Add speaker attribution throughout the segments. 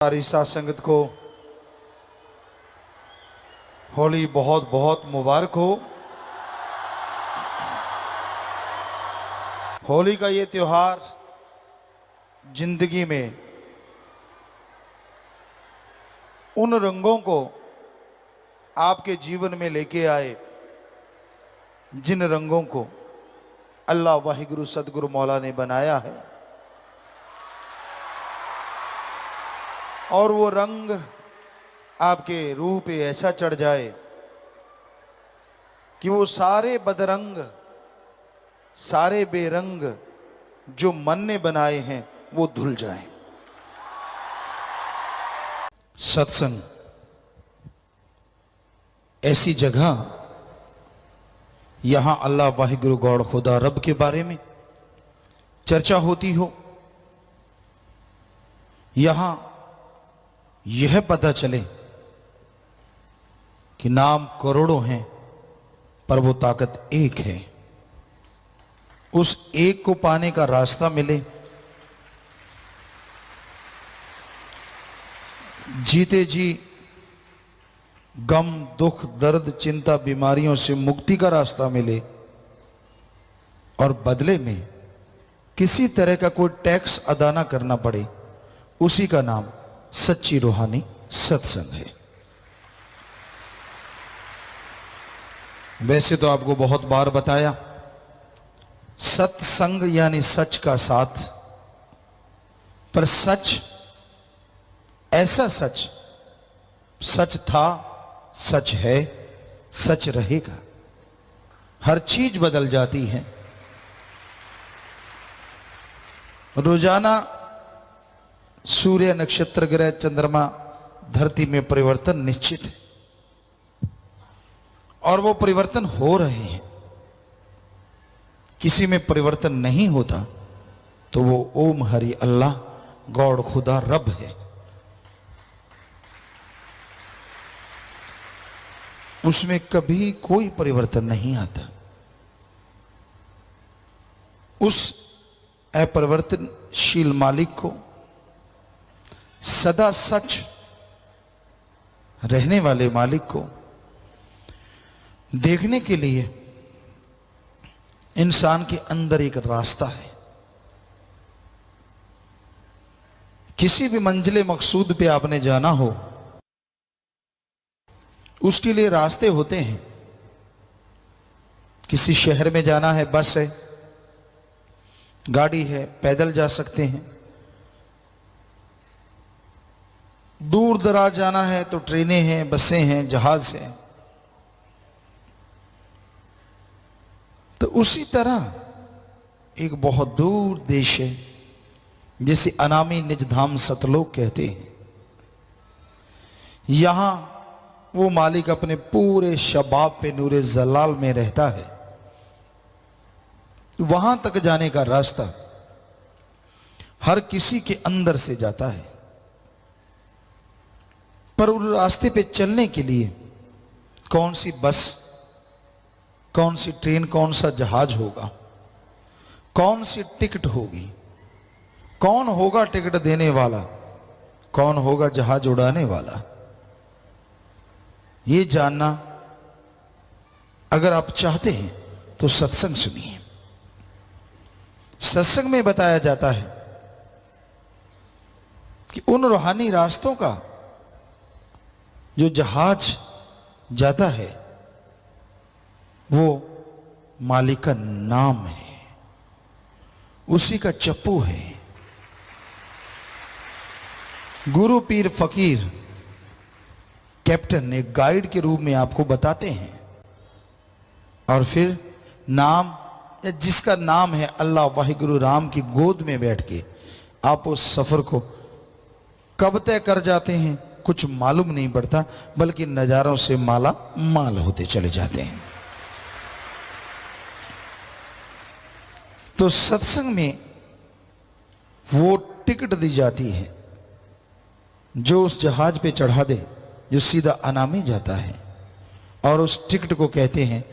Speaker 1: सारी साथ संगत को होली बहुत बहुत मुबारक हो। होली का ये त्योहार जिंदगी में उन रंगों को आपके जीवन में लेके आए जिन रंगों को अल्लाह वाहिगुरु सदगुरु मौला ने बनाया है, और वो रंग आपके रूह पे ऐसा चढ़ जाए कि वो सारे बदरंग, सारे बेरंग जो मन ने बनाए हैं वो धुल जाएं। सत्संग ऐसी जगह, यहां अल्लाह वाहिगुरु गौड़ खुदा रब के बारे में चर्चा होती हो, यहां यह पता चले कि नाम करोड़ों हैं पर वो ताकत एक है, उस एक को पाने का रास्ता मिले, जीते जी गम दुख दर्द चिंता बीमारियों से मुक्ति का रास्ता मिले, और बदले में किसी तरह का कोई टैक्स अदा ना करना पड़े, उसी का नाम सच्ची रूहानी सत्संग है। वैसे तो आपको बहुत बार बताया, सत्संग यानी सच का साथ, पर सच ऐसा सच, सच था, सच है, सच रहेगा। हर चीज बदल जाती है, रोजाना सूर्य नक्षत्र ग्रह चंद्रमा धरती में परिवर्तन निश्चित है, और वो परिवर्तन हो रहे हैं। किसी में परिवर्तन नहीं होता तो वो ओम हरि अल्लाह गौड़ खुदा रब है, उसमें कभी कोई परिवर्तन नहीं आता। उस अपरिवर्तनशील मालिक को, सदा सच रहने वाले मालिक को देखने के लिए इंसान के अंदर एक रास्ता है। किसी भी मंजिले मकसूद पे आपने जाना हो, उसके लिए रास्ते होते हैं। किसी शहर में जाना है, बस है, गाड़ी है, पैदल जा सकते हैं। दूर दराज जाना है तो ट्रेनें हैं, बसें हैं, जहाज हैं। तो उसी तरह एक बहुत दूर देश है जिसे अनामी निज धाम सतलोक कहते हैं। यहां वो मालिक अपने पूरे शबाब पे नूरे जलाल में रहता है। वहां तक जाने का रास्ता हर किसी के अंदर से जाता है, पर उस रास्ते पे चलने के लिए कौन सी बस, कौन सी ट्रेन, कौन सा जहाज होगा, कौन सी टिकट होगी, कौन होगा टिकट देने वाला, कौन होगा जहाज उड़ाने वाला, ये जानना अगर आप चाहते हैं तो सत्संग सुनिए। सत्संग में बताया जाता है कि उन रूहानी रास्तों का जो जहाज जाता है वो मालिक का नाम है, उसी का चप्पू है। गुरु पीर फकीर कैप्टन एक गाइड के रूप में आपको बताते हैं, और फिर नाम या जिसका नाम है अल्लाह वाहिगुरु राम की गोद में बैठ के आप उस सफर को कब तय कर जाते हैं कुछ मालूम नहीं पड़ता, बल्कि नजारों से माला माल होते चले जाते हैं। तो सत्संग में वो टिकट दी जाती है जो उस जहाज पे चढ़ा दे, जो सीधा अनामी जाता है, और उस टिकट को कहते हैं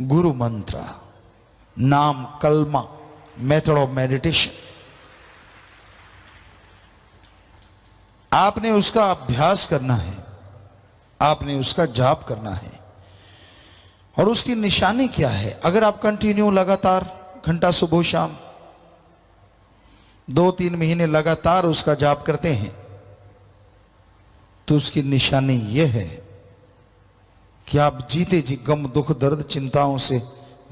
Speaker 1: गुरु मंत्र, नाम, कलमा, मेथड ऑफ मेडिटेशन। आपने उसका अभ्यास करना है, आपने उसका जाप करना है। और उसकी निशानी क्या है? अगर आप कंटिन्यू लगातार घंटा सुबह शाम 2-3 महीने लगातार उसका जाप करते हैं तो उसकी निशानी यह है कि आप जीते जी गम दुख दर्द चिंताओं से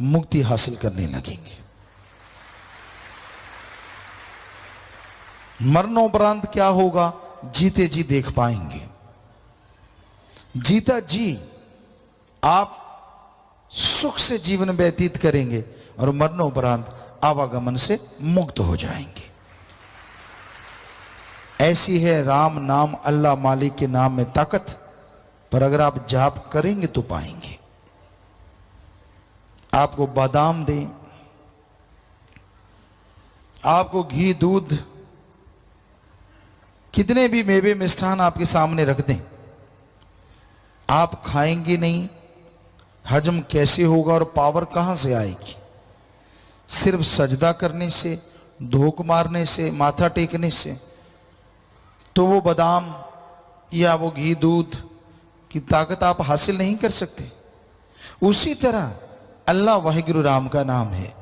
Speaker 1: मुक्ति हासिल करने लगेंगे। मरणोपरांत क्या होगा जीते जी देख पाएंगे। जीता जी आप सुख से जीवन व्यतीत करेंगे और मरणोपरांत आवागमन से मुक्त हो जाएंगे। ऐसी है राम नाम, अल्लाह मालिक के नाम में ताकत। पर अगर आप जाप करेंगे तो पाएंगे। आपको बादाम दें, आपको घी दूध, कितने भी मेवे मिष्ठान आपके सामने रख दें, आप खाएंगे नहीं। हजम कैसे होगा और पावर कहां से आएगी? सिर्फ सजदा करने से, धोख मारने से, माथा टेकने से तो वो बादाम या वो घी दूध की ताकत आप हासिल नहीं कर सकते। उसी तरह अल्लाह वाहिगुरु राम का नाम है,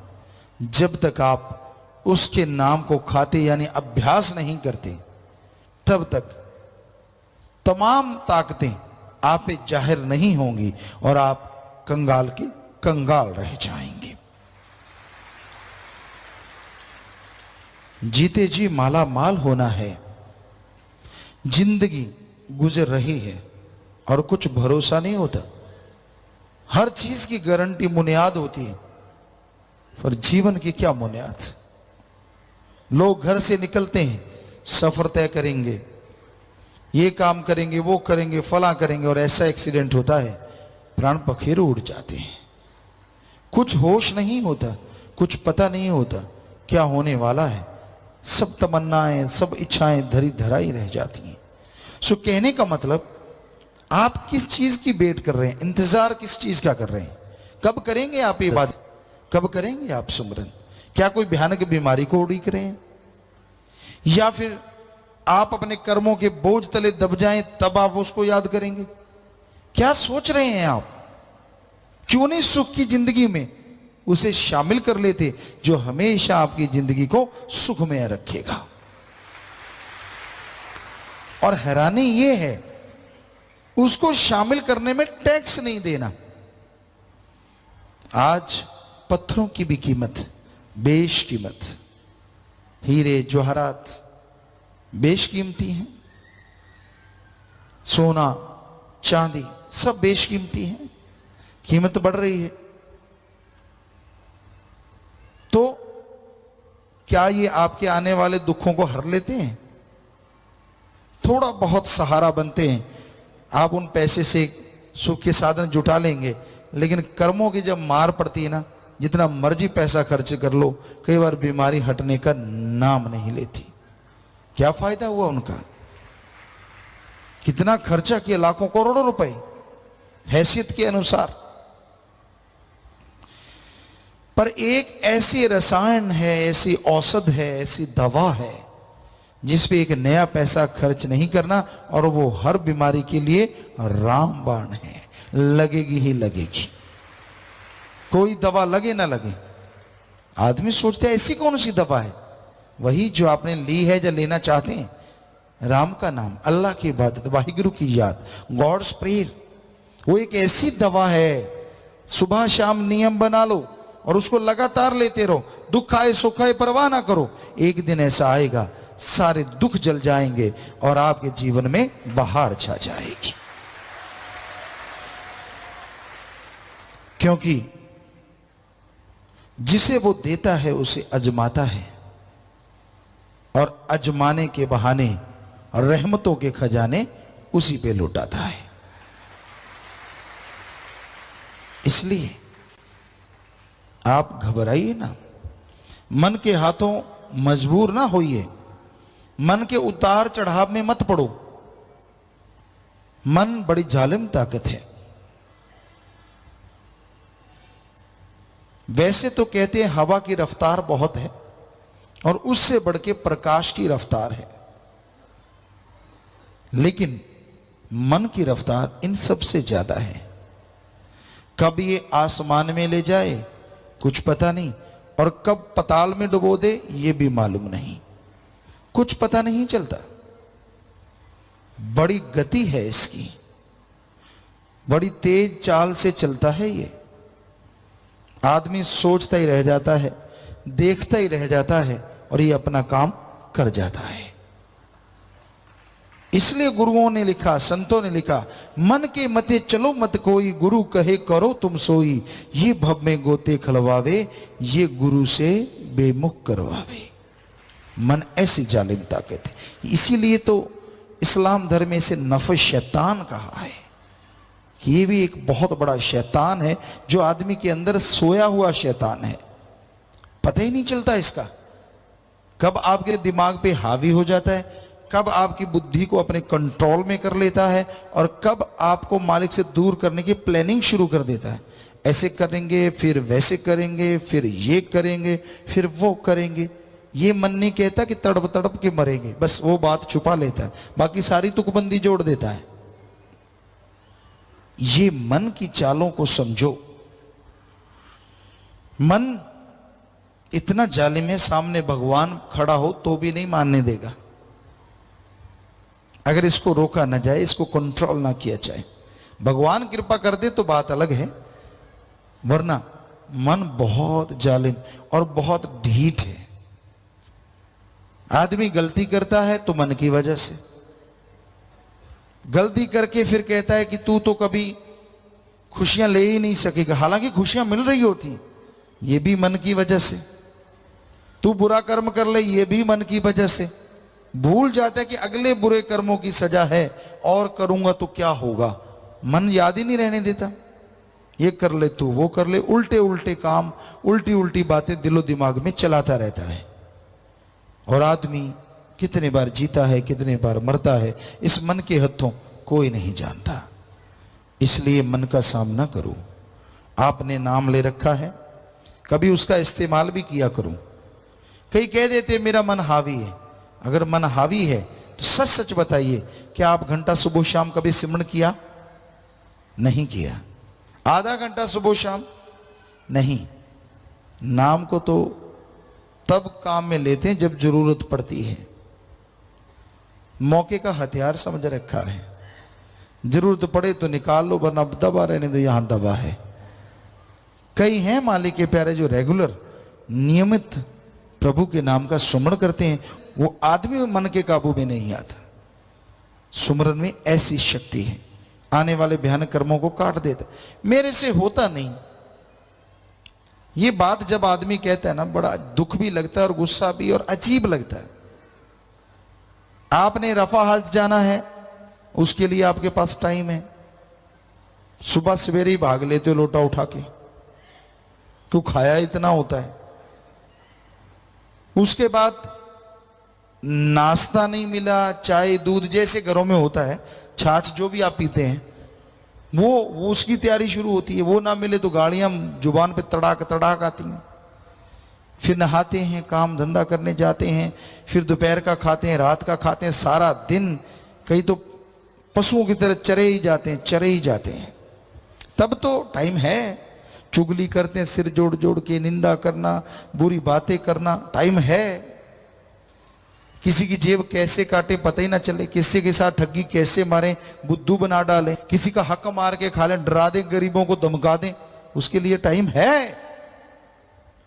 Speaker 1: जब तक आप उसके नाम को खाते यानी अभ्यास नहीं करते तब तक तमाम ताकतें आप पे जाहिर नहीं होंगी और आप कंगाल के कंगाल रह जाएंगे। जीते जी माला माल होना है। जिंदगी गुजर रही है और कुछ भरोसा नहीं होता। हर चीज की गारंटी बुनियाद होती है, पर जीवन की क्या बुनियाद? लोग घर से निकलते हैं, सफर तय करेंगे, ये काम करेंगे, वो करेंगे, फला करेंगे, और ऐसा एक्सीडेंट होता है प्राण पखेरु उड़ जाते हैं। कुछ होश नहीं होता, कुछ पता नहीं होता क्या होने वाला है। सब तमन्नाएं, सब इच्छाएं धरी धराई रह जाती हैं। सो कहने का मतलब, आप किस चीज की वेट कर रहे हैं? इंतजार किस चीज का कर रहे हैं? कब करेंगे आप ये बात? कब करेंगे आप सुमरन? क्या कोई भयानक बीमारी को उड़ीक रहे हैं, या फिर आप अपने कर्मों के बोझ तले दब जाएं तब आप उसको याद करेंगे? क्या सोच रहे हैं आप? क्यों नहीं सुख की जिंदगी में उसे शामिल कर लेते जो हमेशा आपकी जिंदगी को सुखमय रखेगा? और हैरानी यह है, उसको शामिल करने में टैक्स नहीं देना। आज पत्थरों की भी कीमत बेशकीमत, हीरे जवाहरात बेशकीमती हैं, सोना चांदी सब बेशकीमती हैं, कीमत बढ़ रही है। तो क्या ये आपके आने वाले दुखों को हर लेते हैं? थोड़ा बहुत सहारा बनते हैं। आप उन पैसे से सुख के साधन जुटा लेंगे, लेकिन कर्मों की जब मार पड़ती है ना, जितना मर्जी पैसा खर्च कर लो, कई बार बीमारी हटने का नाम नहीं लेती। क्या फायदा हुआ उनका? कितना खर्चा किया, लाखों करोड़ों रुपए हैसियत के अनुसार। पर एक ऐसी रसायन है, ऐसी औषध है, ऐसी दवा है जिस पे एक नया पैसा खर्च नहीं करना, और वो हर बीमारी के लिए रामबाण है। लगेगी ही लगेगी, कोई दवा लगे ना लगे। आदमी सोचते हैं ऐसी कौन सी दवा है? वही जो आपने ली है या लेना चाहते हैं। राम का नाम, अल्लाह की इबादत, वाहिगुरु की याद, गॉड्स प्रेयर, वो एक ऐसी दवा है। सुबह शाम नियम बना लो और उसको लगातार लेते रहो। दुख आए सुख आए परवाह ना करो। एक दिन ऐसा आएगा, सारे दुख जल जाएंगे और आपके जीवन में बहार छा जाएगी। क्योंकि जिसे वो देता है उसे अजमाता है, और अजमाने के बहाने और रहमतों के खजाने उसी पे लुटाता है। इसलिए आप घबराइए ना, मन के हाथों मजबूर ना होइए, मन के उतार चढ़ाव में मत पड़ो। मन बड़ी जालिम ताकत है। वैसे तो कहते हैं हवा की रफ्तार बहुत है और उससे बढ़ के प्रकाश की रफ्तार है। लेकिन मन की रफ्तार इन सबसे ज्यादा है। कब ये आसमान में ले जाए कुछ पता नहीं, और कब पताल में डुबो दे ये भी मालूम नहीं, कुछ पता नहीं चलता। बड़ी गति है इसकी, बड़ी तेज चाल से चलता है ये। आदमी सोचता ही रह जाता है, देखता ही रह जाता है, और ये अपना काम कर जाता है। इसलिए गुरुओं ने लिखा, संतों ने लिखा, मन के मते चलो मत कोई, गुरु कहे करो तुम सोई। ये भव में गोते खलवावे, ये गुरु से बेमुख करवावे। मन ऐसी जालिम ताकत है। इसीलिए तो इस्लाम धर्म में इसे नफ्स शैतान कहा है कि ये भी एक बहुत बड़ा शैतान है जो आदमी के अंदर सोया हुआ शैतान है, पता ही नहीं चलता इसका। कब आपके दिमाग पे हावी हो जाता है, कब आपकी बुद्धि को अपने कंट्रोल में कर लेता है, और कब आपको मालिक से दूर करने की प्लानिंग शुरू कर देता है। ऐसे करेंगे, फिर वैसे करेंगे, फिर ये करेंगे, फिर वो करेंगे। ये मन नहीं कहता कि तड़प तड़प के मरेंगे, बस वो बात छुपा लेता है, बाकी सारी तुकबंदी जोड़ देता है। ये मन की चालों को समझो। मन इतना जालिम है, सामने भगवान खड़ा हो तो भी नहीं मानने देगा अगर इसको रोका ना जाए, इसको कंट्रोल ना किया जाए। भगवान कृपा कर दे तो बात अलग है, वरना मन बहुत जालिम और बहुत ढीठ है। आदमी गलती करता है तो मन की वजह से, गलती करके फिर कहता है कि तू तो कभी खुशियां ले ही नहीं सकेगा, हालांकि खुशियां मिल रही होती, ये भी मन की वजह से। तू बुरा कर्म कर ले, ये भी मन की वजह से। भूल जाता है कि अगले बुरे कर्मों की सजा है, और करूंगा तो क्या होगा, मन याद ही नहीं रहने देता। ये कर ले तू, वो कर ले, उल्टे उल्टे काम, उल्टी उल्टी बातें दिलो दिमाग में चलाता रहता है। और आदमी कितने बार जीता है, कितने बार मरता है, इस मन के हथों कोई नहीं जानता। इसलिए मन का सामना करो। आपने नाम ले रखा है, कभी उसका इस्तेमाल भी किया करो। कई कह देते मेरा मन हावी है। अगर मन हावी है तो सच सच बताइए, क्या आप घंटा सुबह शाम कभी सिमरन किया? नहीं किया। आधा घंटा सुबह शाम नहीं। नाम को तो तब काम में लेते हैं जब जरूरत पड़ती है। मौके का हथियार समझ रखा है, जरूरत पड़े तो निकाल लो, वरना दबा रहने दो, यहां दबा है। कई हैं मालिक के प्यारे जो रेगुलर नियमित प्रभु के नाम का सुमरण करते हैं, वो आदमी मन के काबू में नहीं आता। सुमरन में ऐसी शक्ति है, आने वाले भयानक कर्मों को काट देता। मेरे से होता नहीं, ये बात जब आदमी कहता है ना, बड़ा दुख भी लगता है और गुस्सा भी, और अजीब लगता है। आपने रफा हज जाना है, उसके लिए आपके पास टाइम है, सुबह सवेरे ही भाग लेते हो लोटा उठा के, क्यों खाया इतना होता है। उसके बाद नाश्ता नहीं मिला, चाय दूध जैसे घरों में होता है, छाछ जो भी आप पीते हैं, वो उसकी तैयारी शुरू होती है। वो ना मिले तो गाड़ियां जुबान पे तड़ाक तड़ाक आती हैं। फिर नहाते हैं, काम धंधा करने जाते हैं, फिर दोपहर का खाते हैं, रात का खाते हैं, सारा दिन कहीं तो पशुओं की तरह चरे ही जाते हैं, चरे ही जाते हैं। तब तो टाइम है, चुगली करते हैं, सिर जोड़ जोड़ के निंदा करना, बुरी बातें करना, टाइम है। किसी की जेब कैसे काटे पता ही ना चले, किसी के साथ ठगी कैसे मारे, बुद्धू बना डालें, किसी का हक मार के खा लें, डरा दें, गरीबों को धमका दें, उसके लिए टाइम है।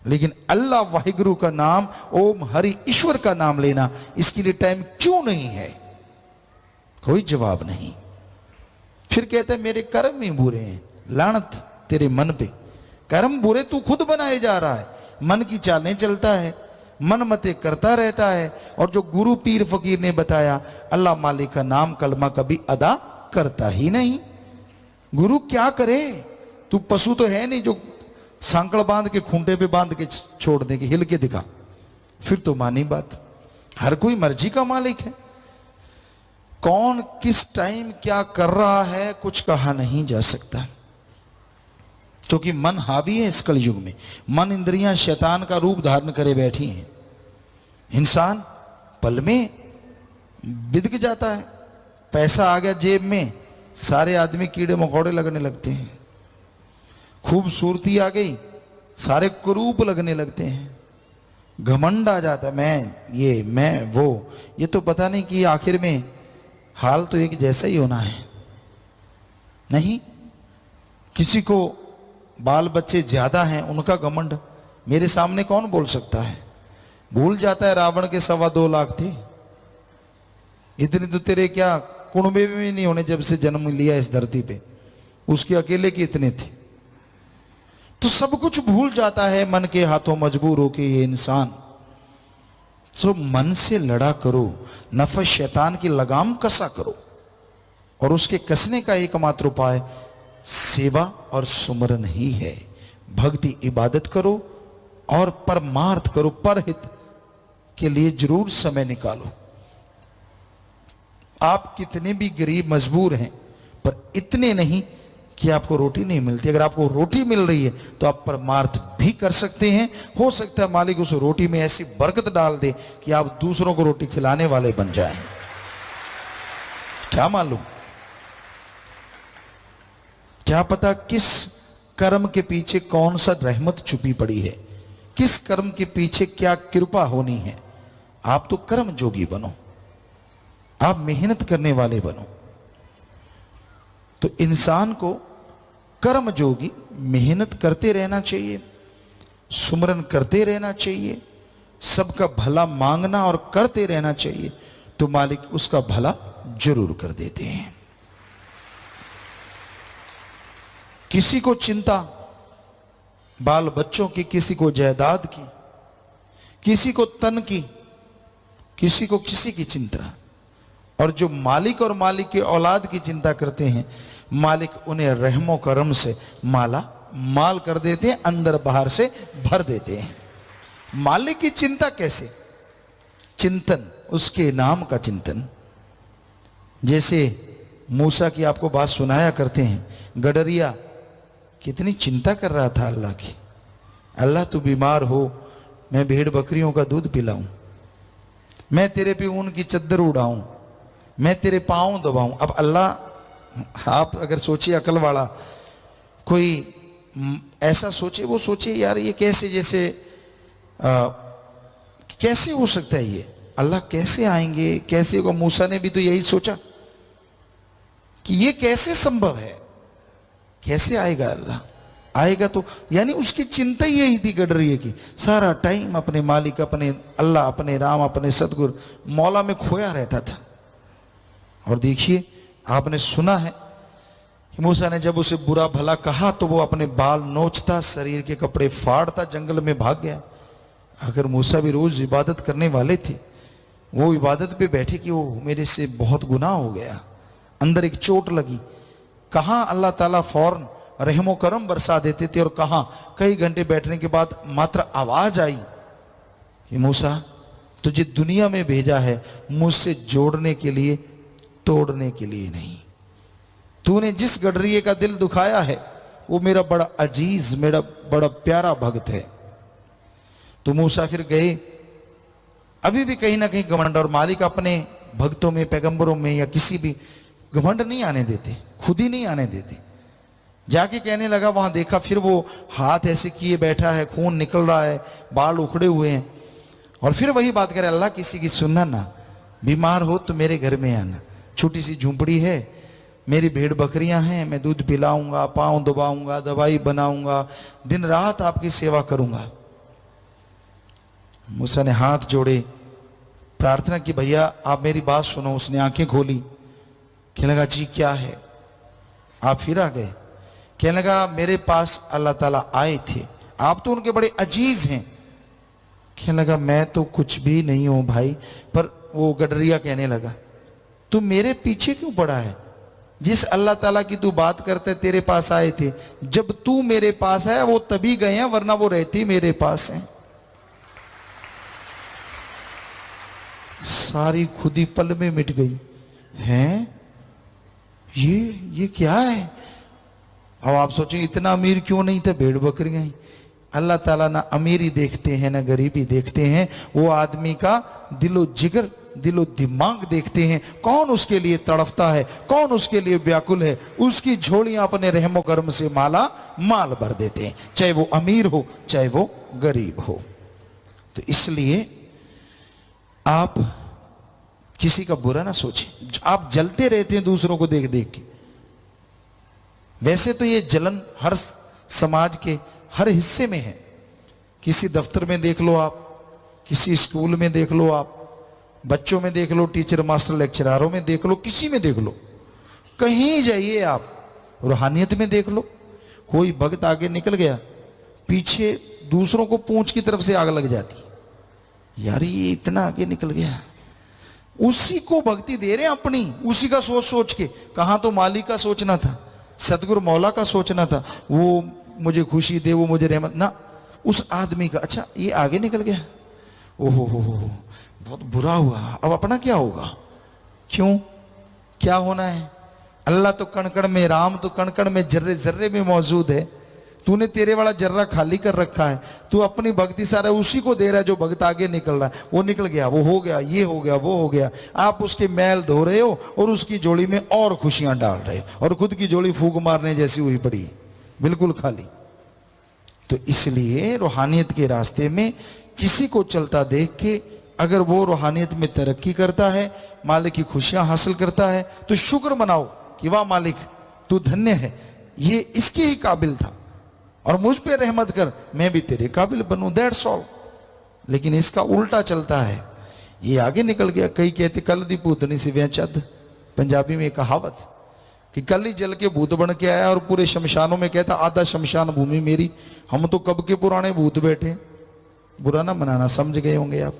Speaker 1: लेकिन अल्लाह वाहिगुरु का नाम, ओम हरि ईश्वर का नाम लेना, इसके लिए टाइम क्यों नहीं है? कोई जवाब नहीं। फिर कहते हैं मेरे कर्म ही बुरे हैं। लानत तेरे मन पे, कर्म बुरे तू खुद बनाए जा रहा है। मन की चालें चलता है, मन मते करता रहता है। और जो गुरु पीर फकीर ने बताया, अल्लाह मालिक का नाम कलमा कभी अदा करता ही नहीं। गुरु क्या करे? तू पशु तो है नहीं जो सांकड़ बांध के खूंटे पे बांध के छोड़ देंगे, हिल के दिखा, फिर तो मानी बात। हर कोई मर्जी का मालिक है। कौन किस टाइम क्या कर रहा है कुछ कहा नहीं जा सकता, क्योंकि मन हावी है इस कलयुग में। मन इंद्रियां शैतान का रूप धारण करे बैठी हैं। इंसान पल में बिदक जाता है, पैसा आ गया जेब में, सारे आदमी कीड़े मकोड़े लगने लगते हैं। खूबसूरती आ गई, सारे कुरूप लगने लगते हैं। घमंड आ जाता है, मैं वो। ये तो पता नहीं कि आखिर में हाल तो एक जैसा ही होना है। नहीं, किसी को बाल बच्चे ज्यादा हैं, उनका घमंड मेरे सामने कौन बोल सकता है? भूल जाता है रावण के 2.25 लाख थे। इतने तो तेरे क्या कुणबे में भी नहीं होने जब से जन्म लिया इस धरती पे, उसके अकेले के इतने थे। तो सब कुछ भूल जाता है मन के हाथों मजबूर होके ये इंसान। तो मन से लड़ा करो, नफस शैतान की लगाम कसा करो, और उसके कसने का एकमात्र उपाय सेवा और सुमरन ही है। भक्ति इबादत करो और परमार्थ करो, परहित के लिए जरूर समय निकालो। आप कितने भी गरीब मजबूर हैं, पर इतने नहीं कि आपको रोटी नहीं मिलती। अगर आपको रोटी मिल रही है तो आप परमार्थ भी कर सकते हैं। हो सकता है मालिक उस रोटी में ऐसी बरकत डाल दे कि आप दूसरों को रोटी खिलाने वाले बन जाएं। क्या मालूम, क्या पता किस कर्म के पीछे कौन सा रहमत छुपी पड़ी है, किस कर्म के पीछे क्या कृपा होनी है। आप तो कर्म जोगी बनो, आप मेहनत करने वाले बनो। तो इंसान को कर्म जोगी मेहनत करते रहना चाहिए, सुमरन करते रहना चाहिए, सबका भला मांगना और करते रहना चाहिए, तो मालिक उसका भला जरूर कर देते हैं। किसी को चिंता बाल बच्चों की, किसी को जायदाद की, किसी को तन की, किसी को किसी की चिंता, और जो मालिक और मालिक के औलाद की चिंता करते हैं, मालिक उन्हें रहमो करम से माला माल कर देते हैं, अंदर बाहर से भर देते हैं। मालिक की चिंता कैसे? चिंतन, उसके नाम का चिंतन। जैसे मूसा की आपको बात सुनाया करते हैं, गडरिया कितनी चिंता कर रहा था अल्लाह की। अल्लाह तू बीमार हो, मैं भेड़ बकरियों का दूध पिलाऊं, मैं तेरे पे ऊन की चद्दर उड़ाऊं, मैं तेरे पांव दबाऊं। अब अल्लाह, आप अगर सोचिए अकल वाला कोई ऐसा सोचे, वो सोचे यार ये कैसे, जैसे कैसे हो सकता है ये, अल्लाह कैसे आएंगे, कैसे होगा। मूसा ने भी तो यही सोचा कि ये कैसे संभव है, कैसे आएगा अल्लाह, आएगा तो, यानी उसकी चिंता ही यही थी गडरिए की। सारा टाइम अपने मालिक, अपने अल्लाह, अपने राम, अपने सतगुरु मौला में खोया रहता था। और देखिए आपने सुना है कि मूसा ने जब उसे बुरा भला कहा तो वो अपने बाल नोचता, शरीर के कपड़े फाड़ता, जंगल में भाग गया। अगर मूसा भी रोज इबादत करने वाले थे, वो इबादत पे बैठे कि वो मेरे से बहुत गुनाह हो गया, अंदर एक चोट लगी। कहां अल्लाह ताला फौरन रहमो करम बरसा देते थे, और कहां कई घंटे बैठने के बाद मात्र आवाज आई कि मूसा तुझे दुनिया में भेजा है मुझसे जोड़ने के लिए, तोड़ने के लिए नहीं। तूने जिस गडरिए का दिल दुखाया है वो मेरा बड़ा अजीज, मेरा बड़ा प्यारा भक्त है। तो मूसा फिर गए। अभी भी कहीं ना कहीं घमंड, और मालिक अपने भक्तों में, पैगंबरों में या किसी भी घमंड नहीं आने देते, खुद ही नहीं आने देते। जाके कहने लगा, वहां देखा, फिर वो हाथ ऐसे किए बैठा है, खून निकल रहा है, बाल उखड़े हुए हैं, और फिर वही बात करे, अल्लाह किसी की सुनना ना, बीमार हो तो मेरे घर में आना, छोटी सी झूंपड़ी है, मेरी भेड़ बकरियां हैं, मैं दूध पिलाऊंगा, पांव दबाऊंगा, दवाई बनाऊंगा, दिन रात आपकी सेवा करूंगा। मूसा ने हाथ जोड़े, प्रार्थना की, भैया आप मेरी बात सुनो। उसने आंखें खोली, कहने लगा जी क्या है? आप फिर आ गए। कहने लगा मेरे पास अल्लाह ताला आए थे, आप तो उनके बड़े अजीज हैं। कहने लगा मैं तो कुछ भी नहीं हूं भाई। पर वो गडरिया कहने लगा, तू मेरे पीछे क्यों पड़ा है? जिस अल्लाह ताला की तू बात करते तेरे पास आए थे, जब तू मेरे पास है वो तभी गए हैं, वरना वो रहती मेरे पास हैं। सारी खुदी पल में मिट गई। हैं ये क्या है? अब आप सोचें इतना अमीर क्यों नहीं था, भेड़ बकरियां ही। अल्लाह ताला ना अमीरी देखते हैं ना गरीबी देखते हैं, वो आदमी का दिलो जिगर दिलो दिमाग देखते हैं, कौन उसके लिए तड़फता है, कौन उसके लिए व्याकुल है, उसकी झोलियां अपने रहमो कर्म से माला माल भर देते हैं, चाहे वो अमीर हो चाहे वो गरीब हो। तो इसलिए आप किसी का बुरा ना सोचें। आप जलते रहते हैं दूसरों को देख देख के। वैसे तो ये जलन हर समाज के हर हिस्से में है। किसी दफ्तर में देख लो आप, किसी स्कूल में देख लो आप, बच्चों में देख लो, टीचर मास्टर लेक्चरारों में देख लो, किसी में देख लो, कहीं जाइए आप, रूहानियत में देख लो। कोई भक्त आगे निकल गया, पीछे दूसरों को पूंछ की तरफ से आग लग जाती, यार ये इतना आगे निकल गया, उसी को भक्ति दे रहे हैं अपनी, उसी का सोच सोच के। कहां तो मालिक का सोचना था, सतगुरु मौला का सोचना था, वो मुझे खुशी दे, वो मुझे रहमत ना, उस आदमी का। अच्छा ये आगे निकल गया, ओहो हो, बहुत बुरा हुआ, अब अपना क्या होगा? क्यों, क्या होना है? अल्लाह तो कण कण में, राम तो कण कण में, जर्रे जर्रे में मौजूद है। तूने तेरे वाला जर्रा खाली कर रखा है, तू अपनी भक्ति सारा उसी को दे रहा है जो भक्त आगे निकल रहा है। वो निकल गया, वो हो गया, ये हो गया, वो हो गया, आप उसके मैल धो रहे हो और उसकी जोड़ी में और खुशियां डाल रहे हो, और खुद की जोड़ी फूंक मारने जैसी हुई पड़ी, बिल्कुल खाली। तो इसलिए रूहानियत के रास्ते में किसी को चलता देख के अगर वो रूहानियत में तरक्की करता है, मालिक की खुशियां हासिल करता है, तो शुक्र मनाओ कि वाह मालिक तू धन्य है, ये इसके ही काबिल था और मुझ पे रहमत कर, मैं भी तेरे काबिल बनूं, दैट्स ऑल। लेकिन इसका उल्टा चलता है, ये आगे निकल गया। कई कहते कल दी भूतनी से व्या चद, पंजाबी में एक कहावत कि कल ही जल के भूत बन के आया और पूरे शमशानों में कहता आधा शमशान भूमि मेरी। हम तो कब के पुराने भूत बैठे, बुरा ना मनाना, समझ गए होंगे आप।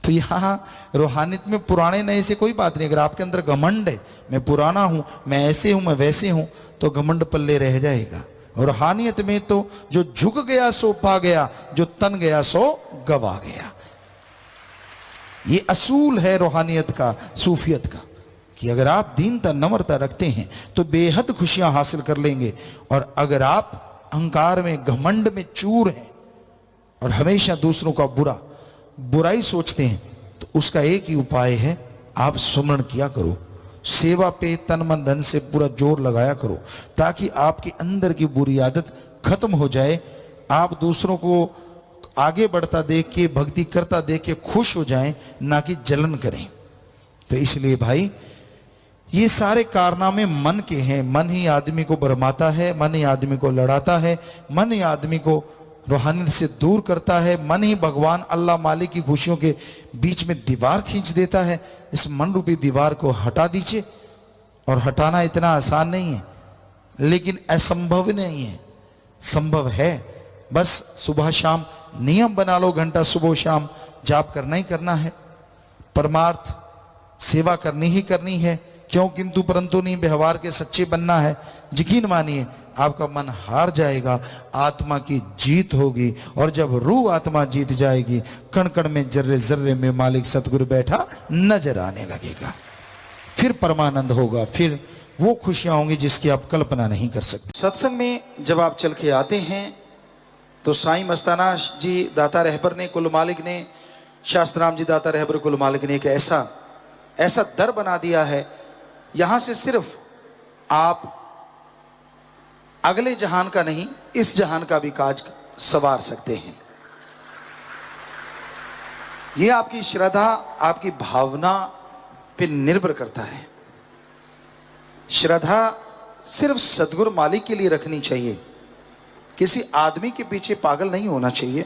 Speaker 1: तो यहां रूहानियत में पुराने नए से कोई बात नहीं। अगर आपके अंदर घमंड है, मैं पुराना हूं, मैं ऐसे हूं, मैं वैसे हूं, तो घमंड पल्ले रह जाएगा। और रूहानियत में तो जो झुक गया सो पा गया, जो तन गया सो गवा गया। ये असूल है रूहानियत का, सूफियत का, कि अगर आप दीनता नम्रता रखते हैं तो बेहद खुशियां हासिल कर लेंगे। और अगर आप अहंकार में, घमंड में चूर हैं और हमेशा दूसरों का बुराई सोचते हैं, तो उसका एक ही उपाय है, आप सुमरण किया करो, सेवा पे तन मन धन से पूरा जोर लगाया करो, ताकि आपके अंदर की बुरी आदत खत्म हो जाए। आप दूसरों को आगे बढ़ता देख के, भक्ति करता देख के खुश हो जाएं, ना कि जलन करें। तो इसलिए भाई ये सारे कारनामे मन के हैं। मन ही आदमी को भरमाता है, मन ही आदमी को लड़ाता है, मन ही आदमी को रूहानियत से दूर करता है, मन ही भगवान अल्लाह मालिक की खुशियों के बीच में दीवार खींच देता है। इस मन रूपी दीवार को हटा दीजिए। और हटाना इतना आसान नहीं है, लेकिन असंभव नहीं है, संभव है। बस सुबह शाम नियम बना लो, घंटा सुबह शाम जाप करना ही करना है, परमार्थ सेवा करनी ही करनी है। क्यों किंतु परंतु नहीं, व्यवहार के सच्चे बनना है। यकीन मानिए आपका मन हार जाएगा, आत्मा की जीत होगी। और जब रूह आत्मा जीत जाएगी, कण कण में, जर्रे जर्रे में मालिक सतगुरु बैठा नजर आने लगेगा। फिर परमानंद होगा, फिर वो खुशियां होंगी जिसकी आप कल्पना नहीं कर सकते। सत्संग में जब आप चल के आते हैं तो साईं मस्ताना जी दाता रहबर ने, कुल मालिक ने, शास्त्राम जी दाता रहबर कुल मालिक ने एक ऐसा दर बना दिया है, यहां से सिर्फ आप अगले जहान का नहीं, इस जहान का भी काज सवार सकते हैं। यह आपकी श्रद्धा, आपकी भावना पे निर्भर करता है। श्रद्धा सिर्फ सदगुरु मालिक के लिए रखनी चाहिए, किसी आदमी के पीछे पागल नहीं होना चाहिए।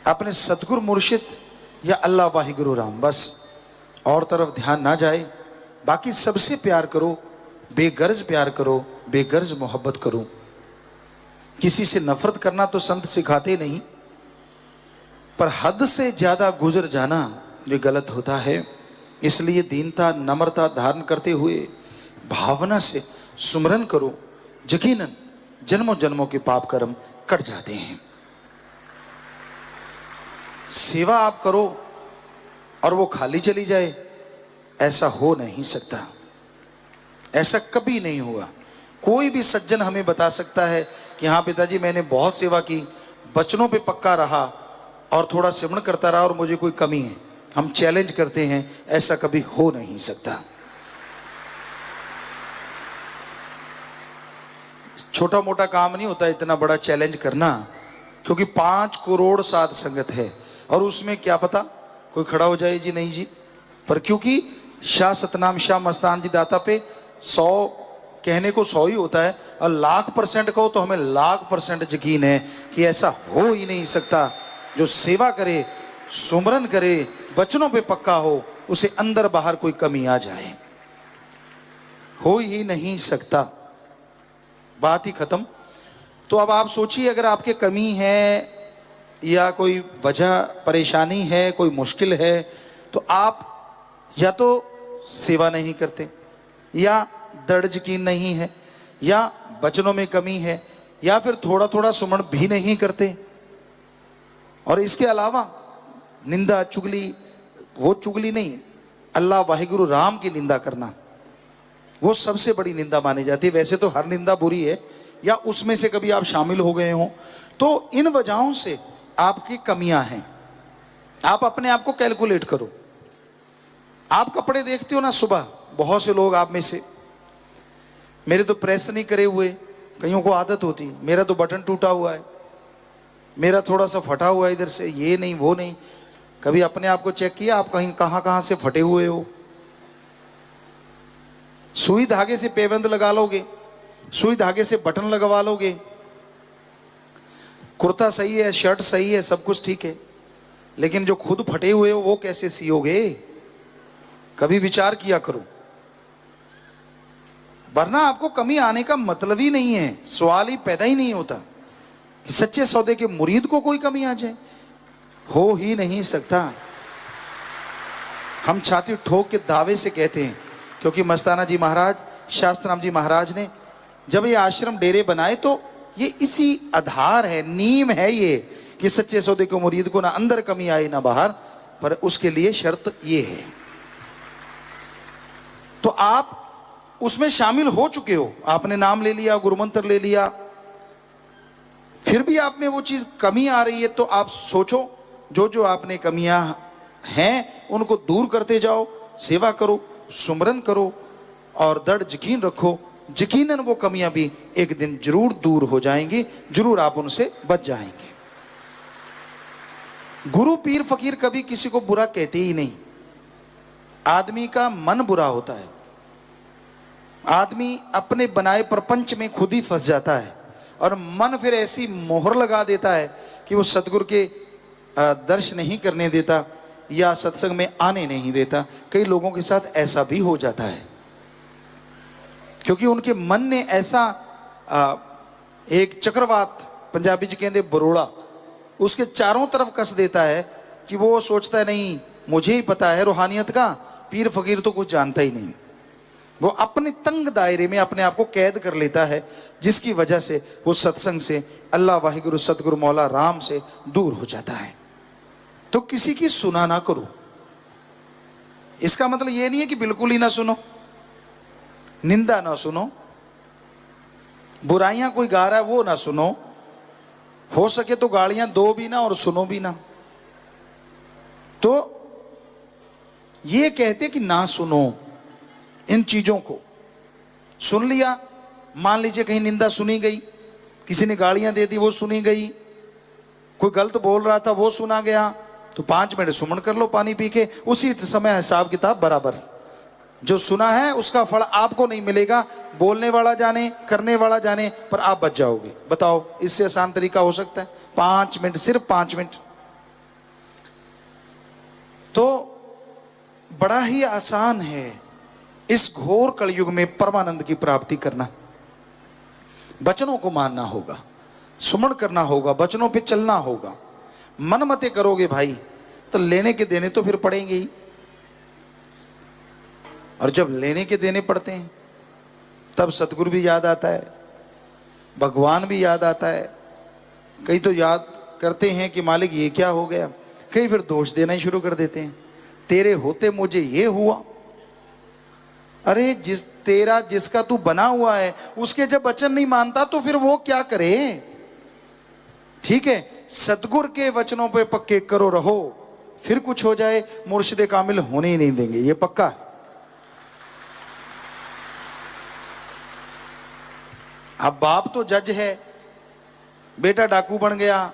Speaker 1: अपने सदगुरु मुर्शिद या अल्लाह वाहिगुरु राम, बस और तरफ ध्यान ना जाए। बाकी सबसे प्यार करो, बेगर्ज प्यार करो, बेगर्ज मोहब्बत करो। किसी से नफरत करना तो संत सिखाते नहीं, पर हद से ज्यादा गुजर जाना ये गलत होता है। इसलिए दीनता नम्रता धारण करते हुए भावना से सुमरन करो, यकीनन जन्मों जन्मों के पाप कर्म कट जाते हैं। सेवा आप करो और वो खाली चली जाए, ऐसा हो नहीं सकता, ऐसा कभी नहीं हुआ। कोई भी सज्जन हमें बता सकता है कि हाँ पिताजी मैंने बहुत सेवा की, बचनों पे पक्का रहा और थोड़ा सिमरण करता रहा और मुझे कोई कमी है, हम चैलेंज करते हैं, ऐसा कभी हो नहीं सकता। छोटा मोटा काम नहीं होता इतना बड़ा चैलेंज करना, क्योंकि 5 करोड़ साध संगत है और उसमें क्या पता कोई खड़ा हो जाए जी नहीं जी। पर क्योंकि शाह सतनाम शाह मस्तान जी दाता पे 100 कहने को 100 ही होता है और 1,00,000% कहो तो हमें 1,00,000% यकीन है कि ऐसा हो ही नहीं सकता। जो सेवा करे, सुमरन करे, वचनों पे पक्का हो, उसे अंदर बाहर कोई कमी आ जाए, हो ही नहीं सकता। बात ही खत्म। तो अब आप सोचिए, अगर आपके कमी है या कोई वजह परेशानी है, कोई मुश्किल है, तो आप या तो सेवा नहीं करते, या दृढ़ यकीन नहीं है, या वचनों में कमी है, या फिर थोड़ा थोड़ा सुमन भी नहीं करते। और इसके अलावा निंदा चुगली, वो चुगली नहीं, अल्लाह वाहिगुरु राम की निंदा करना वो सबसे बड़ी निंदा मानी जाती है। वैसे तो हर निंदा बुरी है, या उसमें से कभी आप शामिल हो गए हो, तो इन वजहों से आपकी कमियां हैं। आप अपने आप को कैलकुलेट करो। आप कपड़े देखते हो ना सुबह, बहुत से लोग आप में से, मेरे तो प्रेस नहीं करे हुए, कईयों को आदत होती है, मेरा तो बटन टूटा हुआ है, मेरा थोड़ा सा फटा हुआ है इधर से, ये नहीं वो नहीं। कभी अपने आप को चेक किया आप कहीं कहां से फटे हुए हो? सुई धागे से पैबंद लगा लोगे, सुई धागे से बटन लगवा लोगे, कुर्ता सही है, शर्ट सही है, सब कुछ ठीक है, लेकिन जो खुद फटे हुए हो वो कैसे सियोगे? कभी विचार किया करो, वरना आपको कमी आने का मतलब ही नहीं है, सवाल ही पैदा ही नहीं होता कि सच्चे सौदे के मुरीद को कोई कमी आ जाए। हो ही नहीं सकता। हम छाती ठोक के दावे से कहते हैं, क्योंकि मस्ताना जी महाराज, शास्त्राम जी महाराज ने जब ये आश्रम डेरे बनाए तो ये इसी आधार है, नीम है ये, कि सच्चे सौदे के मुरीद को ना अंदर कमी आए ना बाहर, पर उसके लिए शर्त ये है। तो आप उसमें शामिल हो चुके हो, आपने नाम ले लिया, गुरुमंत्र ले लिया, फिर भी आप में वो चीज कमी आ रही है, तो आप सोचो जो जो आपने कमियां हैं उनको दूर करते जाओ, सेवा करो, सुमरन करो और दृढ़ यकीन रखो, यकीनन वो कमियां भी एक दिन जरूर दूर हो जाएंगी, जरूर आप उनसे बच जाएंगे। गुरु पीर फकीर कभी किसी को बुरा कहते ही नहीं। आदमी का मन बुरा होता है, आदमी अपने बनाए प्रपंच में खुद ही फंस जाता है और मन फिर ऐसी मोहर लगा देता है कि वो सतगुरु के दर्शन नहीं करने देता या सत्संग में आने नहीं देता। कई लोगों के साथ ऐसा भी हो जाता है, क्योंकि उनके मन ने ऐसा एक चक्रवात, पंजाबी जी कहते बरोड़ा, उसके चारों तरफ कस देता है कि वो सोचता है नहीं मुझे ही पता है रूहानियत का, पीर फकीर तो कुछ जानता ही नहीं। वो अपने तंग दायरे में अपने आप को कैद कर लेता है, जिसकी वजह से वो सत्संग से, अल्लाह वाहिगुरु सतगुरु मौला राम से दूर हो जाता है। तो किसी की सुना ना करो। इसका मतलब ये नहीं है कि बिल्कुल ही ना सुनो, निंदा ना सुनो, बुराइयां कोई गा रहा है वो ना सुनो, हो सके तो गालियां दो भी ना और सुनो भी ना। तो ये कहते कि ना सुनो इन चीजों को। सुन लिया, मान लीजिए कहीं निंदा सुनी गई, किसी ने गालियां दे दी वो सुनी गई, कोई गलत बोल रहा था वो सुना गया, तो 5 मिनट सुमन कर लो पानी पी के, उसी समय हिसाब किताब बराबर। जो सुना है उसका फल आपको नहीं मिलेगा, बोलने वाला जाने, करने वाला जाने, पर आप बच जाओगे। बताओ इससे आसान तरीका हो सकता है? 5 मिनट, सिर्फ 5 मिनट। तो बड़ा ही आसान है इस घोर कलयुग में परमानंद की प्राप्ति करना। वचनों को मानना होगा, सुमन करना होगा, वचनों पे चलना होगा। मन मते करोगे भाई तो लेने के देने तो फिर पड़ेंगे ही, और जब लेने के देने पड़ते हैं तब सतगुरु भी याद आता है, भगवान भी याद आता है। कई तो याद करते हैं कि मालिक ये क्या हो गया, कई फिर दोष देना ही शुरू कर देते हैं, तेरे होते मुझे ये हुआ। अरे जिसका तू बना हुआ है उसके जब वचन नहीं मानता तो फिर वो क्या करे? ठीक है, सतगुर के वचनों पे पक्के करो रहो, फिर कुछ हो जाए, मुर्शिद कामिल होने ही नहीं देंगे, ये पक्का है। अब बाप तो जज है, बेटा डाकू बन गया,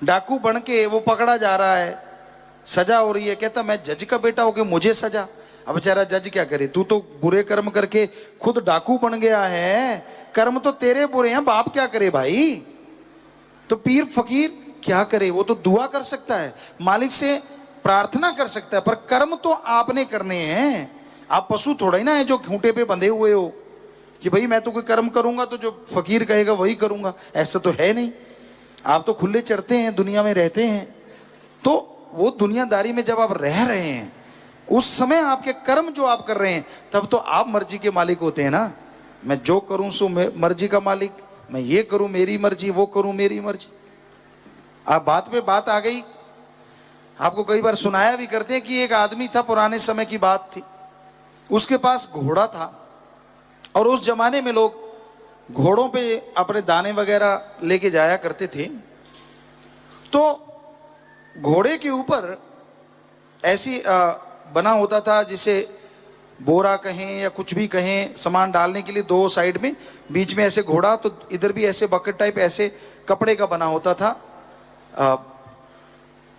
Speaker 1: डाकू बन के वो पकड़ा जा रहा है, सजा हो रही है, कहता मैं जज का बेटा हो के मुझे सजा। अब बेचारा जज क्या करे, तू तो बुरे कर्म करके खुद डाकू बन गया है, कर्म तो तेरे बुरे हैं, बाप क्या करे भाई। तो पीर फकीर क्या करे, वो तो दुआ कर सकता है, मालिक से प्रार्थना कर सकता है, पर कर्म तो आपने करने हैं। आप पशु थोड़ा ही ना है जो खूंटे पे बंधे हुए हो कि भाई मैं तो कोई कर्म करूंगा तो जो फकीर कहेगा वही करूंगा, ऐसा तो है नहीं। आप तो खुले चढ़ते हैं, दुनिया में रहते हैं, तो वो दुनियादारी में जब आप रह रहे हैं उस समय आपके कर्म जो आप कर रहे हैं, तब तो आप मर्जी के मालिक होते हैं ना। मैं जो करूं सो मर्जी का मालिक, मैं ये करूं मेरी मर्जी, वो करूं मेरी मर्जी। आप बात पे बात आ गई, आपको कई बार सुनाया भी करते हैं कि एक आदमी था, पुराने समय की बात थी, उसके पास घोड़ा था, और उस जमाने में लोग घोड़ों पे अपने दाने वगैरह लेके जाया करते थे। तो घोड़े के ऊपर ऐसी बना होता था, जिसे बोरा कहें या कुछ भी कहें, सामान डालने के लिए दो साइड में, बीच में ऐसे घोड़ा, तो इधर भी ऐसे बकेट टाइप ऐसे कपड़े का बना होता था।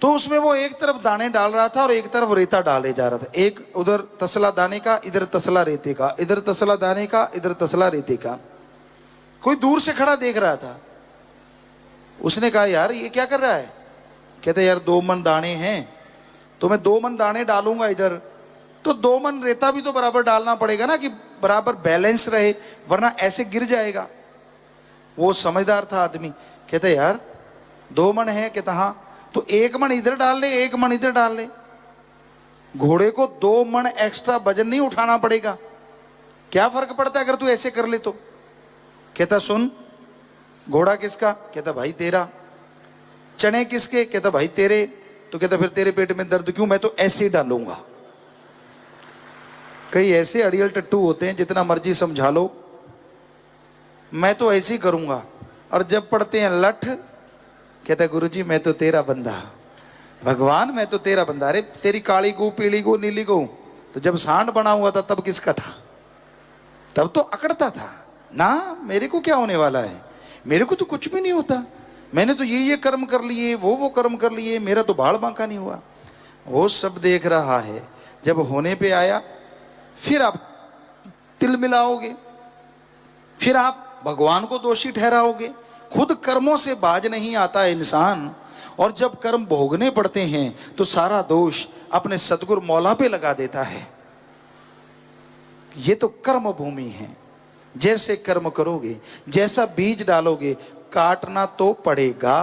Speaker 1: तो उसमें वो एक तरफ दाने डाल रहा था और एक तरफ रेता डाले जा रहा था, एक उधर तसला दाने का, इधर तसला रेते का, इधर तसला दाने का, इधर तसला रेते का। कोई दूर से खड़ा देख रहा था, उसने कहा यार ये क्या कर रहा है। कहते यार 2 मन दाने हैं, तो मैं 2 मन दाने डालूंगा इधर, तो 2 मन रेता भी तो बराबर डालना पड़ेगा ना, कि बराबर बैलेंस रहे, वरना ऐसे गिर जाएगा। वो समझदार था आदमी, कहता यार 2 मन है। कहता हाँ, तो 1 मन इधर डाल ले, 1 मन इधर डाल ले, घोड़े को 2 मन एक्स्ट्रा वजन नहीं उठाना पड़ेगा, क्या फर्क पड़ता है अगर तू ऐसे कर ले तो। कहता सुन, घोड़ा किसका। कहता भाई तेरा। चने किसके। कहता भाई तेरे। तो कहता फिर तेरे पेट में दर्द क्यों, मैं तो ऐसे ही डालूंगा। कई ऐसे अड़ियल टट्टू होते हैं, जितना मर्जी समझा लो, मैं तो ऐसे ही करूंगा, और जब पढ़ते हैं लठ, कहता गुरुजी मैं तो तेरा बंदा, भगवान मैं तो तेरा बंदा। अरे तेरी काली गऊ, पीली गऊ, नीली गऊ, तो जब सांड बना हुआ था तब किसका था, तब तो अकड़ता था ना, मेरे को क्या होने वाला है, मेरे को तो कुछ भी नहीं होता, मैंने तो ये कर्म कर लिए, वो कर्म कर लिए, मेरा तो बाल बांका नहीं हुआ। वो सब देख रहा है, जब होने पे आया फिर आप तिल मिलाओगे, फिर आप भगवान को दोषी ठहराओगे। खुद कर्मों से बाज नहीं आता इंसान, और जब कर्म भोगने पड़ते हैं तो सारा दोष अपने सतगुरु मौला पे लगा देता है। ये तो कर्म भूमि है, जैसे कर्म करोगे, जैसा बीज डालोगे, काटना तो पड़ेगा।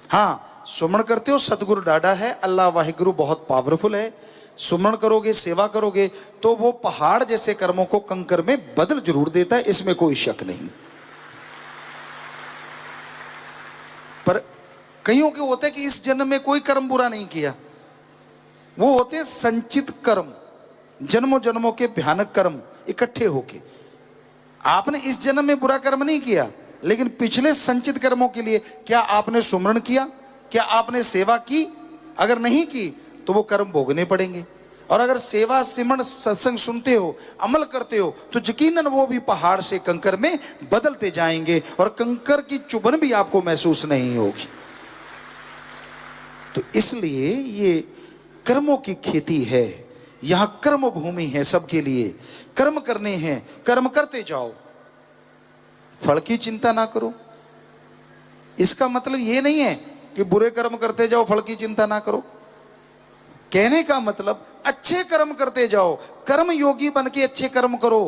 Speaker 1: हाँ, सुमरण करते हो, सतगुरु डाढ़ा है, अल्लाह वाहिगुरु बहुत पावरफुल है, सुमरण करोगे, सेवा करोगे, तो वो पहाड़ जैसे कर्मों को कंकर में बदल जरूर देता है, इसमें कोई शक नहीं। पर कईयों के होता है कि इस जन्म में कोई कर्म बुरा नहीं किया, वो होते हैं संचित कर्म, जन्मों जन्मों के भयानक कर्म इकट्ठे होके। आपने इस जन्म में बुरा कर्म नहीं किया, लेकिन पिछले संचित कर्मों के लिए क्या आपने सुमरण किया, क्या आपने सेवा की। अगर नहीं की तो वो कर्म भोगने पड़ेंगे, और अगर सेवा सिमरण सत्संग सुनते हो, अमल करते हो, तो यकीनन वो भी पहाड़ से कंकर में बदलते जाएंगे, और कंकर की चुभन भी आपको महसूस नहीं होगी। तो इसलिए ये कर्मों की खेती है, यहां कर्म भूमि है, सबके लिए कर्म करने हैं, कर्म करते जाओ, फल की चिंता ना करो। इसका मतलब ये नहीं है कि बुरे कर्म करते जाओ, फल की चिंता ना करो। कहने का मतलब अच्छे कर्म करते जाओ, कर्म योगी बन के अच्छे कर्म करो,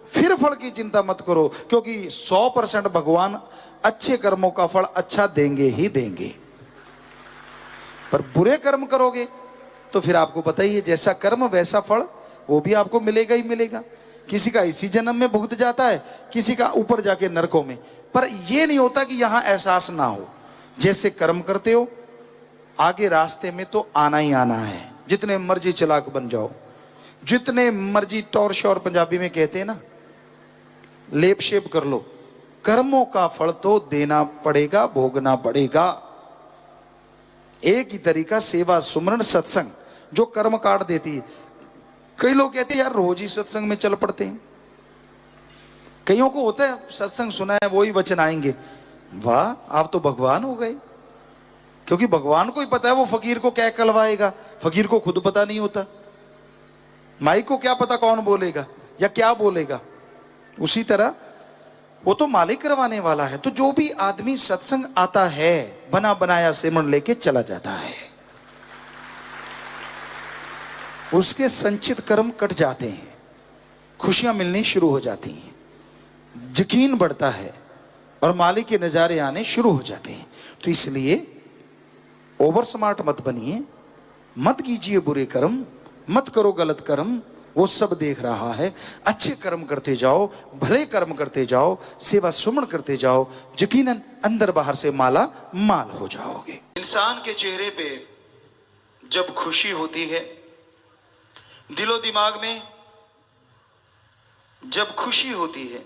Speaker 1: फिर फल की चिंता मत करो, क्योंकि 100% भगवान अच्छे कर्मों का फल अच्छा देंगे ही देंगे। पर बुरे कर्म करोगे तो फिर आपको पता ही है, जैसा कर्म वैसा फल वो भी आपको मिलेगा ही मिलेगा। किसी का इसी जन्म में भुगत जाता है, किसी का ऊपर जाके नरकों में। पर यह नहीं होता कि यहां एहसास ना हो, जैसे कर्म करते हो आगे रास्ते में तो आना ही आना है। जितने मर्जी चालाक बन जाओ, जितने मर्जी टौर शौर पंजाबी में कहते हैं ना, लेप शेप कर लो, कर्मों का फल तो देना पड़ेगा, भोगना पड़ेगा। एक ही तरीका सेवा सुमरण सत्संग जो कर्म काट देती है। कई लोग कहते हैं यार रोज ही सत्संग में चल पड़ते हैं। कईयों को होता है सत्संग सुना है वो ही वचन आएंगे, वाह आप तो भगवान हो गए। क्योंकि भगवान को ही पता है वो फकीर को क्या कहलवाएगा, फकीर को खुद पता नहीं होता। माई को क्या पता कौन बोलेगा या क्या बोलेगा। उसी तरह वो तो मालिक करवाने वाला है। तो जो भी आदमी सत्संग आता है बना बनाया सिमरन लेके चला जाता है, उसके संचित कर्म कट जाते हैं, खुशियां मिलनी शुरू हो जाती हैं, यकीन बढ़ता है और मालिक के नजारे आने शुरू हो जाते हैं। तो इसलिए ओवर स्मार्ट मत बनिए, मत कीजिए बुरे कर्म, मत करो गलत कर्म, वो सब देख रहा है। अच्छे कर्म करते जाओ, भले कर्म करते जाओ, सेवा सुमन करते जाओ, यकीनन अंदर बाहर से माला माल हो जाओगे। इंसान के चेहरे पे जब खुशी होती है, दिलो दिमाग में जब खुशी होती है,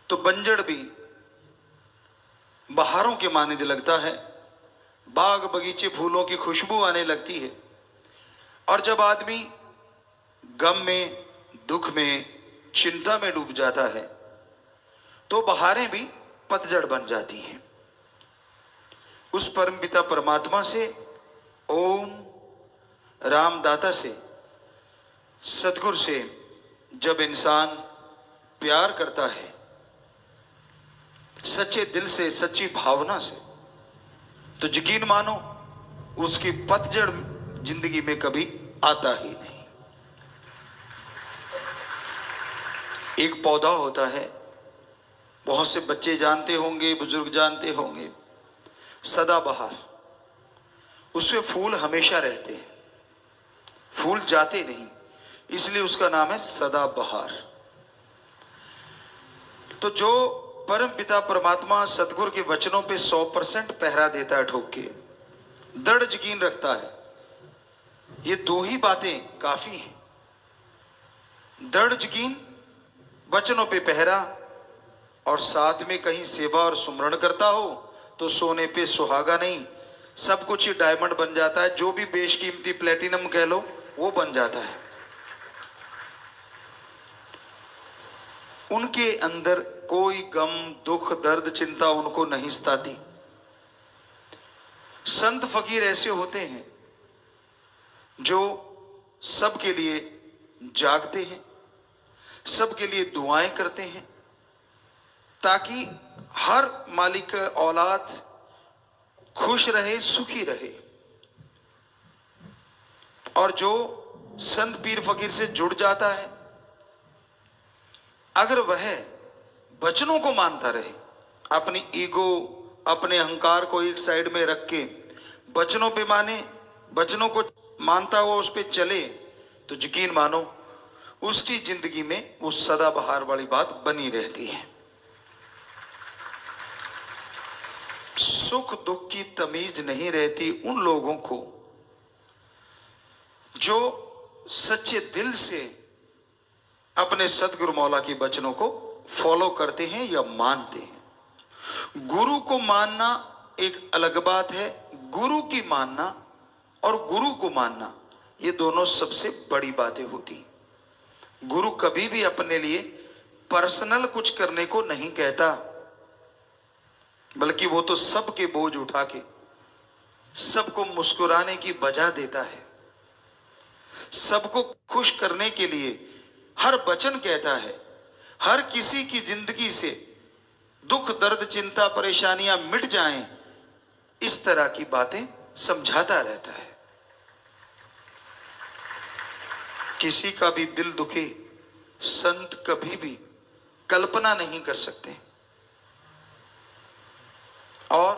Speaker 1: तो बंजड़ भी बहारों के माने लगता है, बाग बगीचे फूलों की खुशबू आने लगती है। और जब आदमी गम में, दुख में, चिंता में डूब जाता है, तो बहारें भी पतझड़ बन जाती हैं। उस परमपिता परमात्मा से, ओम रामदाता से, सदगुरु से जब इंसान प्यार करता है, सच्चे दिल से, सच्ची भावना से, तो यकीन मानो उसकी पतझड़ जिंदगी में कभी आता ही नहीं। एक पौधा होता है, बहुत से बच्चे जानते होंगे, बुजुर्ग जानते होंगे, सदाबहार। उसमें फूल हमेशा रहते हैं, फूल जाते नहीं, इसलिए उसका नाम है सदाबहार। तो जो परम पिता परमात्मा सदगुरु के वचनों पे 100% पहरा देता है, ठोक के दृढ़ यकीन रखता है, ये दो ही बातें काफी हैं। दृढ़ यकीन, वचनों पे पहरा, और साथ में कहीं सेवा और सुमरण करता हो तो सोने पे सुहागा नहीं, सब कुछ ही डायमंड बन जाता है। जो भी बेशकीमती प्लेटिनम कह लो वो बन जाता है। उनके अंदर कोई गम, दुख, दर्द, चिंता उनको नहीं सताती। संत फकीर ऐसे होते हैं जो सबके लिए जागते हैं, सबके लिए दुआएं करते हैं, ताकि हर मालिक का औलाद खुश रहे, सुखी रहे। और जो संत पीर फकीर से जुड़ जाता है, अगर वह वचनों को मानता रहे, अपनी ईगो, अपने अहंकार को एक साइड में रख के वचनों पे माने, वचनों को मानता हुआ उस पे चले, तो यकीन मानो उसकी जिंदगी में वो सदाबहार वाली बात बनी रहती है। सुख दुख की तमीज नहीं रहती उन लोगों को जो सच्चे दिल से अपने सतगुरु मौला के वचनों को फॉलो करते हैं या मानते हैं। गुरु को मानना एक अलग बात है, गुरु की मानना और गुरु को मानना, ये दोनों सबसे बड़ी बातें होती हैं। गुरु कभी भी अपने लिए पर्सनल कुछ करने को नहीं कहता, बल्कि वो तो सबके बोझ उठा के सबको मुस्कुराने की वजह देता है, सबको खुश करने के लिए हर वचन कहता है, हर किसी की जिंदगी से दुख, दर्द, चिंता, परेशानियां मिट जाएं, इस तरह की बातें समझाता रहता है। किसी का भी दिल दुखे संत कभी भी कल्पना नहीं कर सकते। और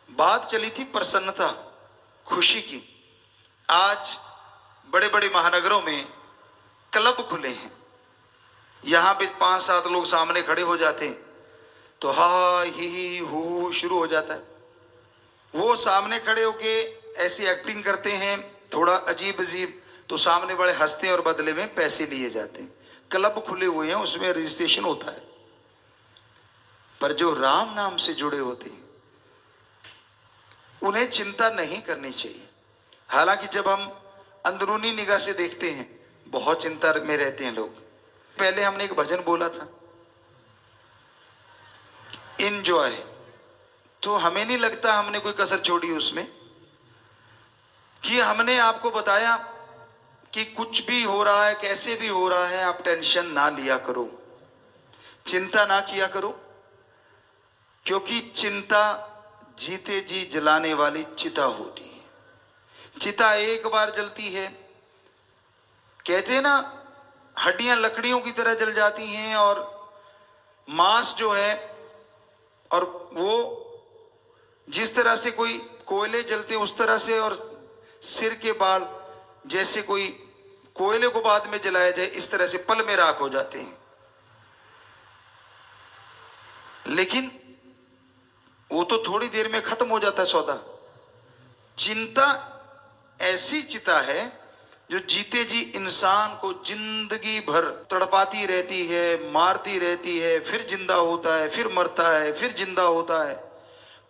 Speaker 1: बात चली थी प्रसन्नता, खुशी की। आज बड़े बड़े महानगरों में क्लब खुले हैं, यहां पे 5-7 लोग सामने खड़े हो जाते हैं तो हा ही हू शुरू हो जाता है। वो सामने खड़े होके ऐसी एक्टिंग करते हैं थोड़ा अजीब अजीब, तो सामने वाले हंसते हैं और बदले में पैसे लिए जाते हैं। क्लब खुले हुए हैं, उसमें रजिस्ट्रेशन होता है। पर जो राम नाम से जुड़े होते हैं उन्हें चिंता नहीं करनी चाहिए। हालांकि जब हम अंदरूनी निगाह से देखते हैं बहुत चिंता में रहते हैं लोग। पहले हमने एक भजन बोला था इंजॉय, तो हमें नहीं लगता हमने कोई कसर छोड़ी उसमें, कि हमने आपको बताया कि कुछ भी हो रहा है कैसे भी हो रहा है आप टेंशन ना लिया करो, चिंता ना किया करो, क्योंकि चिंता जीते जी जलाने वाली चिता होती है। चिता एक बार जलती है, कहते हैं ना हड्डियां लकड़ियों की तरह जल जाती हैं और मांस जो है, और वो जिस तरह से कोई कोयले जलते उस तरह से, और सिर के बाल जैसे कोई कोयले को बाद में जलाया जाए इस तरह से पल में राख हो जाते हैं। लेकिन वो तो थोड़ी देर में खत्म हो जाता है सौदा। चिंता ऐसी चिता है जो जीते जी इंसान को जिंदगी भर तड़पाती रहती है, मारती रहती है, फिर जिंदा होता है, फिर मरता है, फिर जिंदा होता है।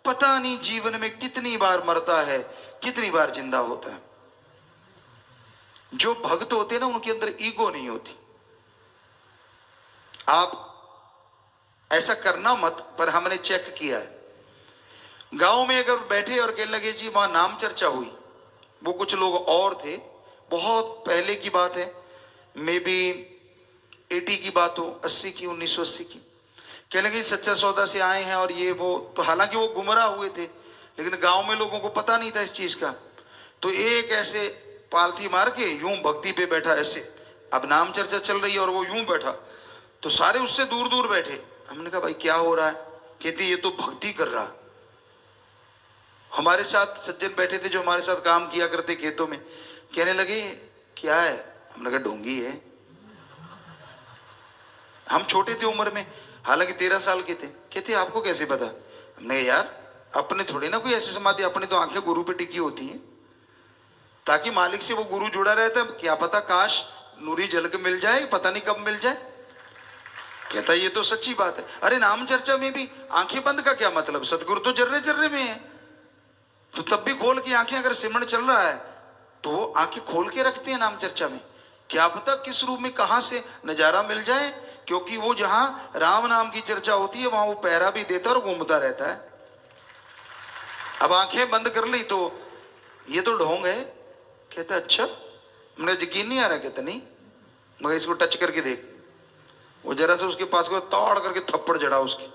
Speaker 1: पता नहीं जीवन में कितनी बार मरता है, कितनी बार जिंदा होता है। जो भक्त होते हैं ना उनके अंदर ईगो नहीं होती। आप ऐसा करना मत, पर हमने चेक किया है गांव में अगर बैठे और कहने लगे जी वहां नाम चर्चा हुई, वो कुछ लोग और थे, बहुत पहले की बात है, मे बी 80 की बात हो, 80 की, 1980 की, कहने लगे सच्चा सौदा से आए हैं और ये वो, तो हालांकि वो गुमराह हुए थे लेकिन गांव में लोगों को पता नहीं था इस चीज का। तो एक ऐसे पालथी मार के यूं भक्ति पे बैठा ऐसे, अब नाम चर्चा चल रही है और वो यूं बैठा, तो सारे उससे दूर दूर बैठे। हमने कहा भाई क्या हो रहा है? कहती ये तो भक्ति कर रहा। हमारे साथ सज्जन बैठे थे जो हमारे साथ काम किया करते खेतों में, कहने लगे क्या है? हमने कहा ढोंगी है। हम छोटे थे उम्र में, हालांकि 13 साल के थे। कहते आपको कैसे पता? हमने कहा यार अपने थोड़ी ना कोई ऐसी समाधि, अपनी तो आंखें गुरु पे टिकी होती हैं, ताकि मालिक से वो गुरु जुड़ा रहता है। क्या पता काश नूरी झलक मिल जाए, पता नहीं कब मिल जाए। कहता ये तो सच्ची बात है। अरे नाम चर्चा में भी आंखें बंद का क्या मतलब? सतगुरु तो जर्रे जर्रे में है, तो तब भी खोल की आंखें, अगर सिमरन चल रहा है तो वो आंखें खोल के रखते हैं नाम चर्चा में। क्या पता किस रूप में कहां से नजारा मिल जाए, क्योंकि वो जहां राम नाम की चर्चा होती है वहां वो पहरा भी देता और घूमता रहता है। अब आंखें बंद कर ली तो ये तो ढोंग है। कहता अच्छा, मुझे यकीन नहीं आ रहा। कहता नहीं, मगर इसको टच करके देख। वो जरा से उसके पास को तोड़ करके थप्पड़ जड़ा उसकी।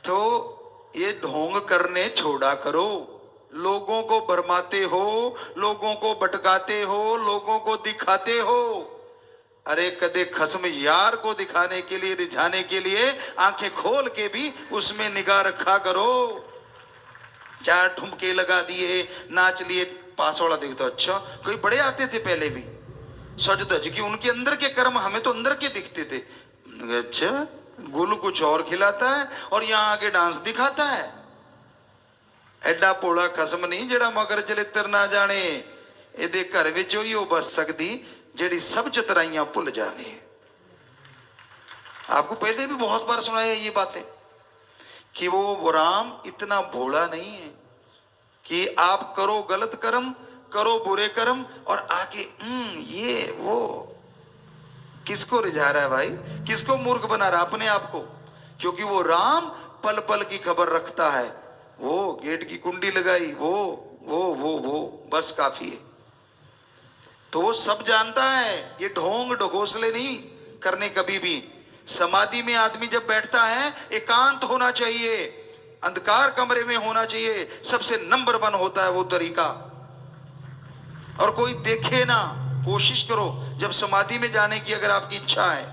Speaker 1: तो ये ढोंग करने छोड़ा करो। लोगों को भरमाते हो, लोगों को भटकाते हो, लोगों को दिखाते हो। अरे कदे खस्म यार को दिखाने के लिए, रिझाने के लिए आंखें खोल के भी उसमें निगाह रखा करो। 4 ठुमके लगा दिए, नाच लिए, पास वाला देखता अच्छा कोई बड़े आते थे पहले भी सज धज की, उनके अंदर के कर्म हमें तो अंदर के दिखते थे। अच्छा गुल कुछ और खिलाता है और यहाँ आके डांस दिखाता है। एडा पोला खसम नहीं जेड़ा मगर चलित्र ना जाने, एदे घर विच ही वो बस सकती जेड़ी सब चतराइयां भुल जावे। आपको पहले भी बहुत बार सुनाया ये बातें कि वो राम इतना भोला नहीं है कि आप करो गलत कर्म, करो बुरे कर्म और आके ये वो। किसको रिझा रहा है भाई? किसको मूर्ख बना रहा है? अपने आप को। क्योंकि वो राम पल पल की खबर रखता है। वो गेट की कुंडी लगाई, वो बस काफी है। तो वो सब जानता है। ये ढोंग ढकोसले नहीं करने कभी भी। समाधि में आदमी जब बैठता है एकांत होना चाहिए, अंधकार कमरे में होना चाहिए। सबसे नंबर 1 होता है वो तरीका। और कोई देखे ना, कोशिश करो जब समाधि में जाने की अगर आपकी इच्छा है,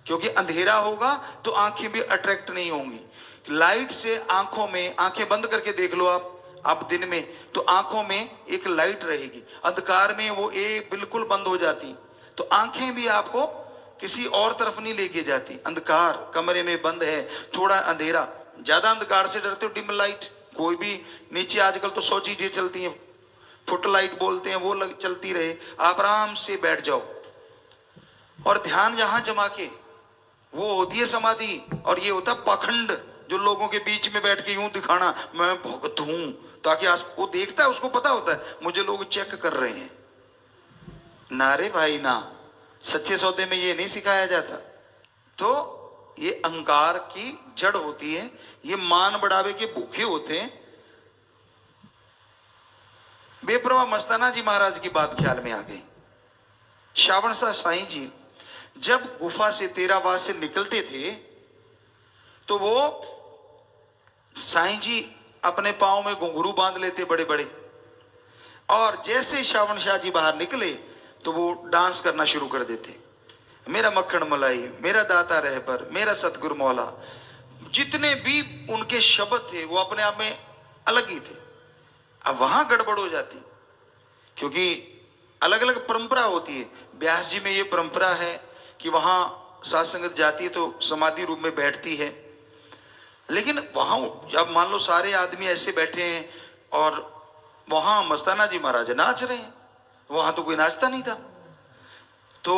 Speaker 1: क्योंकि अंधेरा होगा तो आंखें भी अट्रैक्ट नहीं होंगी। लाइट से आंखों में, आंखें बंद करके देख लो आप दिन में, तो आंखों में एक लाइट रहेगी। अंधकार में वो बिल्कुल बंद हो जाती, तो आंखें भी आपको किसी और तरफ नहीं लेके जाती। अंधकार कमरे में बंद है, थोड़ा अंधेरा, ज्यादा अंधकार से डरते हो, डिम लाइट कोई भी नीचे आजकल तो 100 चीजें चलती हैं, फुट लाइट बोलते हैं, वो चलती रहे। आप आराम से बैठ जाओ और ध्यान जहां जमा के, वो होती है समाधि। और ये होता है पाखंड, जो लोगों के बीच में बैठ के यूं दिखाना मैं भक्त हूं, ताकि वो देखता है, उसको पता होता है मुझे लोग चेक कर रहे हैं। ना रे भाई ना, सच्चे सौदे में ये नहीं सिखाया जाता। तो ये अहंकार की जड़ होती है, ये मान बढ़ावे के भूखे होते हैं। बेपरवाह मस्ताना जी महाराज की बात ख्याल में आ गई। श्रावण शाह साईं जी जब गुफा से तेरावास से निकलते थे तो वो साईं जी अपने पांव में घुंघरू बांध लेते बड़े बड़े, और जैसे श्रावण शाह जी बाहर निकले तो वो डांस करना शुरू कर देते। मेरा मक्खन मलाई, मेरा दाता रहबर, मेरा सतगुरु मौला, जितने भी उनके शब्द थे वो अपने आप में अलग ही थे। अब वहां गड़बड़ हो जाती, क्योंकि अलग अलग परंपरा होती है। व्यास जी में ये परंपरा है कि वहां साध संगत जाती है तो समाधि रूप में बैठती है, लेकिन वहां जब मान लो सारे आदमी ऐसे बैठे हैं और वहां मस्ताना जी महाराज नाच रहे हैं, वहां तो कोई नाचता नहीं था। तो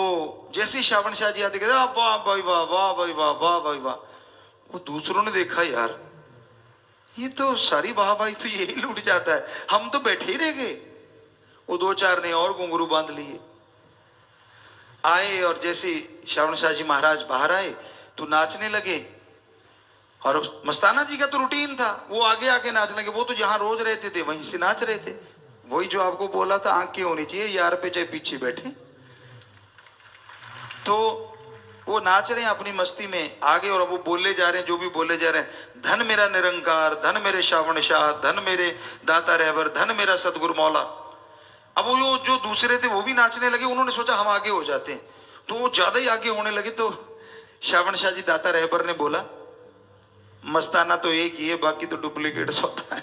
Speaker 1: जैसे श्रावण शाह जी आते कहते वाह भाई वाह, वाह भाई वाह, वाह भाई वाह, वो दूसरों ने देखा यार ये तो सारी वाह भाई तो यही लूट जाता है, हम तो बैठे ही रह गए। वो दो चार ने और घुंघरू बांध लिए, आए और जैसे श्रावण शाह जी महाराज बाहर आए तो नाचने लगे। और मस्ताना जी का तो रूटीन था, वो आगे आके नाचने लगे। वो तो जहां रोज रहते थे वहीं से नाच रहे थे। वही जो आपको बोला था, आंखें होनी चाहिए यार पे चाहे पीछे बैठे। तो वो नाच रहे हैं अपनी मस्ती में आगे, और वो बोले जा रहे हैं जो भी बोले जा रहे हैं, धन मेरा निरंकार, धन मेरे श्रावण शाह, धन मेरे दाता रहबर, धन मेरा सतगुरु मौला। अब वो जो दूसरे थे वो भी नाचने लगे। उन्होंने सोचा हम आगे हो जाते हैं, तो वो ज्यादा ही आगे होने लगे। तो श्रावण शाह जी दाता रहबर ने बोला, मस्ताना तो एक ही है, बाकी तो डुप्लीकेट होता है।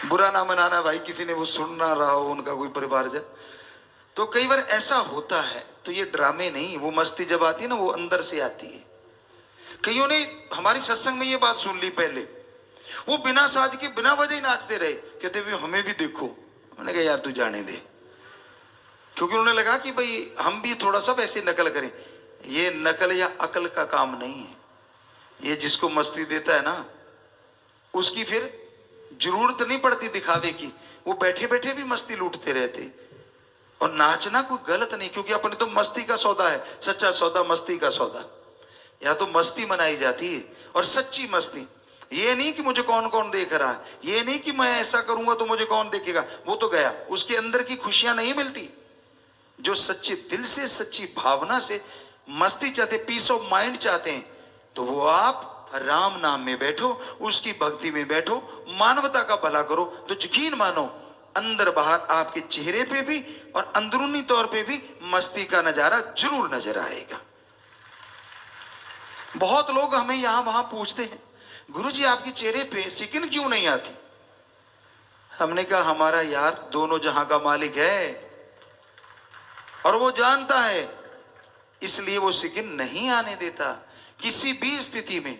Speaker 1: बुरा ना मनाना भाई, किसी ने वो सुन ना रहा हो उनका कोई परिवारजन। तो कई बार ऐसा होता है, तो ये ड्रामे नहीं, वो मस्ती जब आती है ना वो अंदर से आती है। कईयों ने हमारी सत्संग में ये बात सुन ली पहले, वो बिना साज के बिना वजह ही नाचते रहे, कहते भी हमें भी देखो। मैंने कहा यार तू जाने दे, क्योंकि उन्हें लगा कि भाई हम भी थोड़ा सा वैसे नकल करें। ये नकल या अकल का काम नहीं है। ये जिसको मस्ती देता है ना, उसकी फिर जरूरत नहीं पड़ती दिखावे की, वो बैठे बैठे भी मस्ती लूटते रहते। और नाचना कोई गलत नहीं, क्योंकि अपने तो मस्ती का सौदा है, सच्चा सौदा मस्ती का सौदा। या तो मस्ती मनाई जाती है, और सच्ची मस्ती। ये नहीं कि मुझे कौन कौन देख रहा है, ये नहीं कि मैं ऐसा करूंगा तो मुझे कौन देखेगा, वो तो गया। उसके अंदर की खुशियां नहीं मिलती। जो सच्चे दिल से, सच्ची भावना से मस्ती चाहते, पीस ऑफ माइंड चाहते हैं, तो वो आप राम नाम में बैठो, उसकी भक्ति में बैठो, मानवता का भला करो। तो यकीन मानो अंदर बाहर आपके चेहरे पे भी और अंदरूनी तौर पे भी मस्ती का नजारा जरूर नजर आएगा। बहुत लोग हमें यहां वहां पूछते हैं, गुरुजी आपके चेहरे पे सिकिन क्यों नहीं आती? हमने कहा हमारा यार दोनों जहां का मालिक है और वो जानता है, इसलिए वो सिकिन नहीं आने देता किसी भी स्थिति में।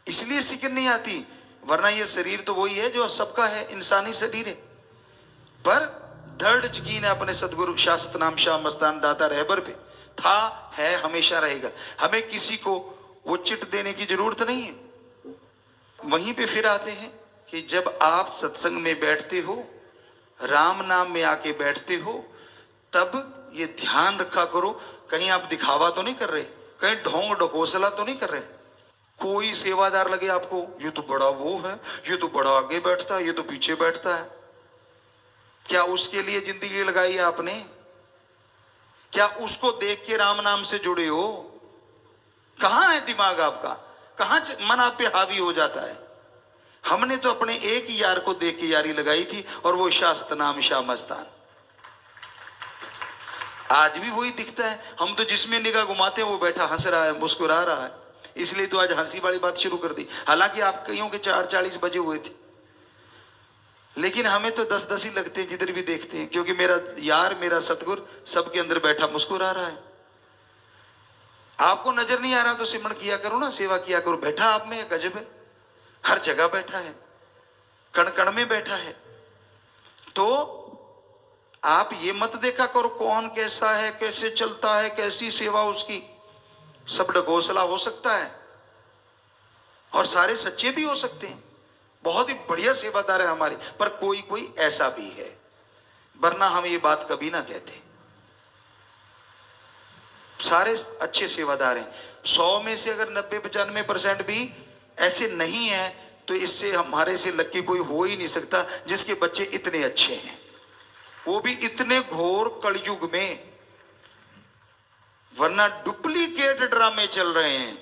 Speaker 1: इसलिए सिकिन नहीं आती, वरना ये शरीर तो वही है जो सबका है, इंसानी शरीर है। पर दृढ़ यकीन है अपने सदगुरु शास्त्र नाम शाह मस्तान दाता रहबर पे, था, है, हमेशा रहेगा। हमें किसी को वो चिट देने की जरूरत नहीं है। वहीं पे फिर आते हैं कि जब आप सत्संग में बैठते हो, राम नाम में आके बैठते हो, तब ये ध्यान रखा करो कहीं आप दिखावा तो नहीं कर रहे, कहीं ढोंग ढकोसला तो नहीं कर रहे। कोई सेवादार लगे आपको, ये तो बड़ा वो है, ये तो बड़ा आगे बैठता है, ये तो पीछे बैठता है। क्या उसके लिए जिंदगी लगाई आपने? क्या उसको देख के राम नाम से जुड़े हो? कहां है दिमाग आपका? कहां मन आप पे हावी हो जाता है? हमने तो अपने एक ही यार को देख के यारी लगाई थी, और वो शास्त्र नाम शाह मस्तान। आज भी वही दिखता है। हम तो जिसमें निगाह घुमाते हैं वो बैठा हंस रहा है, मुस्कुरा रहा है। इसलिए तो आज हंसी वाली बात शुरू कर दी। हालांकि आप कईयों के 4:40 बजे हुए थे, लेकिन हमें तो 10-10 ही लगते हैं जिधर भी देखते हैं, क्योंकि मेरा यार, मेरा सतगुरु सबके अंदर बैठा मुस्कुरा रहा है। आपको नजर नहीं आ रहा तो सिमरण किया करो ना, सेवा किया करो। बैठा आप में गजब है, हर जगह बैठा है, कण कण में बैठा है। तो आप ये मत देखा करो कौन कैसा है, कैसे चलता है, कैसी सेवा उसकी। सब ढकोसला हो सकता है और सारे सच्चे भी हो सकते हैं। बहुत ही बढ़िया सेवादार है हमारे, पर कोई कोई ऐसा भी है, वरना हम ये बात कभी ना कहते। सारे अच्छे सेवादार हैं। 100 में से अगर 90-95% भी ऐसे नहीं है, तो इससे हमारे से लक्की कोई हो ही नहीं सकता जिसके बच्चे इतने अच्छे हैं, वो भी इतने घोर कलयुग में। वरना डुप्लीकेट ड्रामे चल रहे हैं।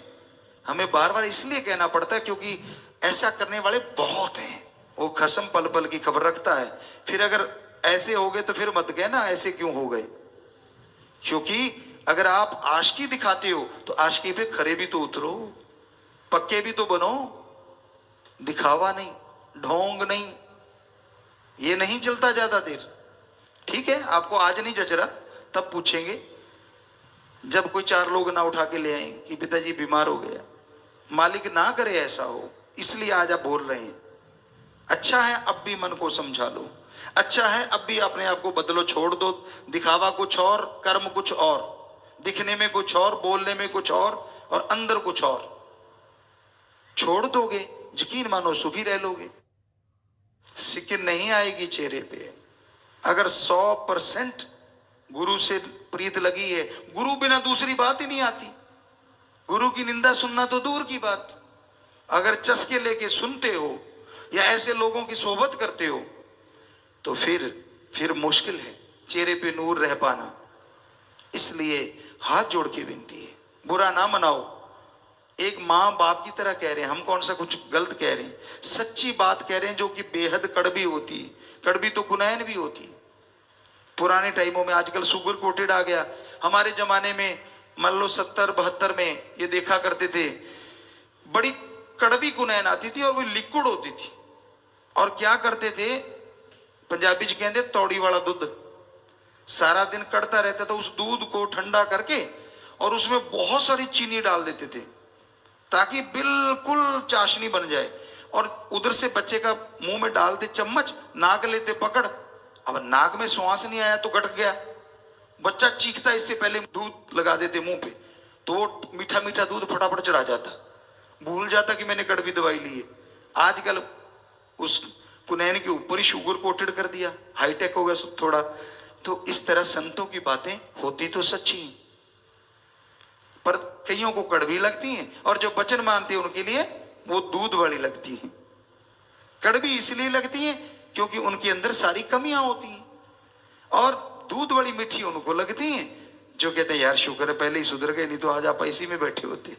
Speaker 1: हमें बार बार इसलिए कहना पड़ता है क्योंकि ऐसा करने वाले बहुत हैं। वो कसम पल पल की खबर रखता है। फिर अगर ऐसे हो गए तो फिर मत कहना ऐसे क्यों हो गए, क्योंकि अगर आप आशिकी दिखाते हो तो आशिकी पे खरे भी तो उतरो, पक्के भी तो बनो। दिखावा नहीं, ढोंग नहीं, ये नहीं चलता ज्यादा देर। ठीक है, आपको आज नहीं जच रहा, तब पूछेंगे जब कोई 4 लोग ना उठा के ले आए कि पिताजी बीमार हो गया। मालिक ना करे ऐसा हो, इसलिए आज आप बोल रहे हैं। अच्छा है अब भी मन को समझा लो, अच्छा है अब भी अपने आप को बदलो, छोड़ दो दिखावा कुछ और, कर्म कुछ और, दिखने में कुछ और, बोलने में कुछ और अंदर कुछ और। छोड़ दोगे, यकीन मानो सुखी रह लोगे, सिकिन नहीं आएगी चेहरे पे। अगर 100% गुरु से प्रीत लगी है, गुरु बिना दूसरी बात ही नहीं आती। गुरु की निंदा सुनना तो दूर की बात, अगर चस्के लेके सुनते हो या ऐसे लोगों की सोबत करते हो तो फिर मुश्किल है चेहरे पे नूर रह पाना। इसलिए हाथ जोड़ के विनती है, बुरा ना मनाओ। एक माँ बाप की तरह कह रहे हैं, हम कौन सा कुछ गलत कह रहे हैं, सच्ची बात कह रहे हैं जो कि बेहद कड़वी होती है। कड़वी तो कुनैन भी होती है। पुराने टाइमों में, आजकल शुगर कोटेड आ गया, हमारे जमाने में मान लो 70-72 में ये देखा करते थे, बड़ी कड़वी कुनैन आती थी और वो लिक्विड होती थी। और क्या करते थे, पंजाबी जी कहते तौड़ी वाला दूध, सारा दिन कड़ता रहता था। उस दूध को ठंडा करके और उसमें बहुत सारी चीनी डाल देते थे ताकि बिल्कुल चाशनी बन जाए। और उधर से बच्चे का मुंह में डालते चम्मच, नाक लेते पकड़। अब नाक में श्वास नहीं आया तो गट गया, बच्चा चीखता, इससे पहले दूध लगा देते मुंह पे, तो मीठा मीठा दूध फटाफट चढ़ा जाता, भूल जाता कि मैंने कड़वी दवाई ली है। आजकल उस कुनैन के ऊपर ही शुगर कोटेड कर दिया, हाईटेक हो गया थोड़ा। तो इस तरह संतों की बातें होती तो सच्ची, पर कईयों को कड़वी लगती हैं, और जो वचन मानते हैं उनके लिए वो दूध वाली लगती है। कड़वी इसलिए लगती है क्योंकि उनके अंदर सारी कमियां होती हैं, और दूध वाली मीठी उनको लगती है जो कहते हैं यार शुक्र है पहले ही सुधर गए, नहीं तो आज आप इसी में बैठे होते।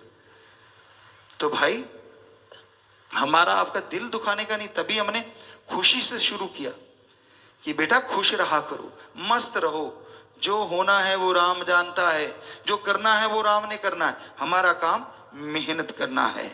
Speaker 1: तो भाई हमारा आपका दिल दुखाने का नहीं, तभी हमने खुशी से शुरू किया कि बेटा खुश रहा करो, मस्त रहो। जो होना है वो राम जानता है, जो करना है वो राम ने करना है। हमारा काम मेहनत करना है।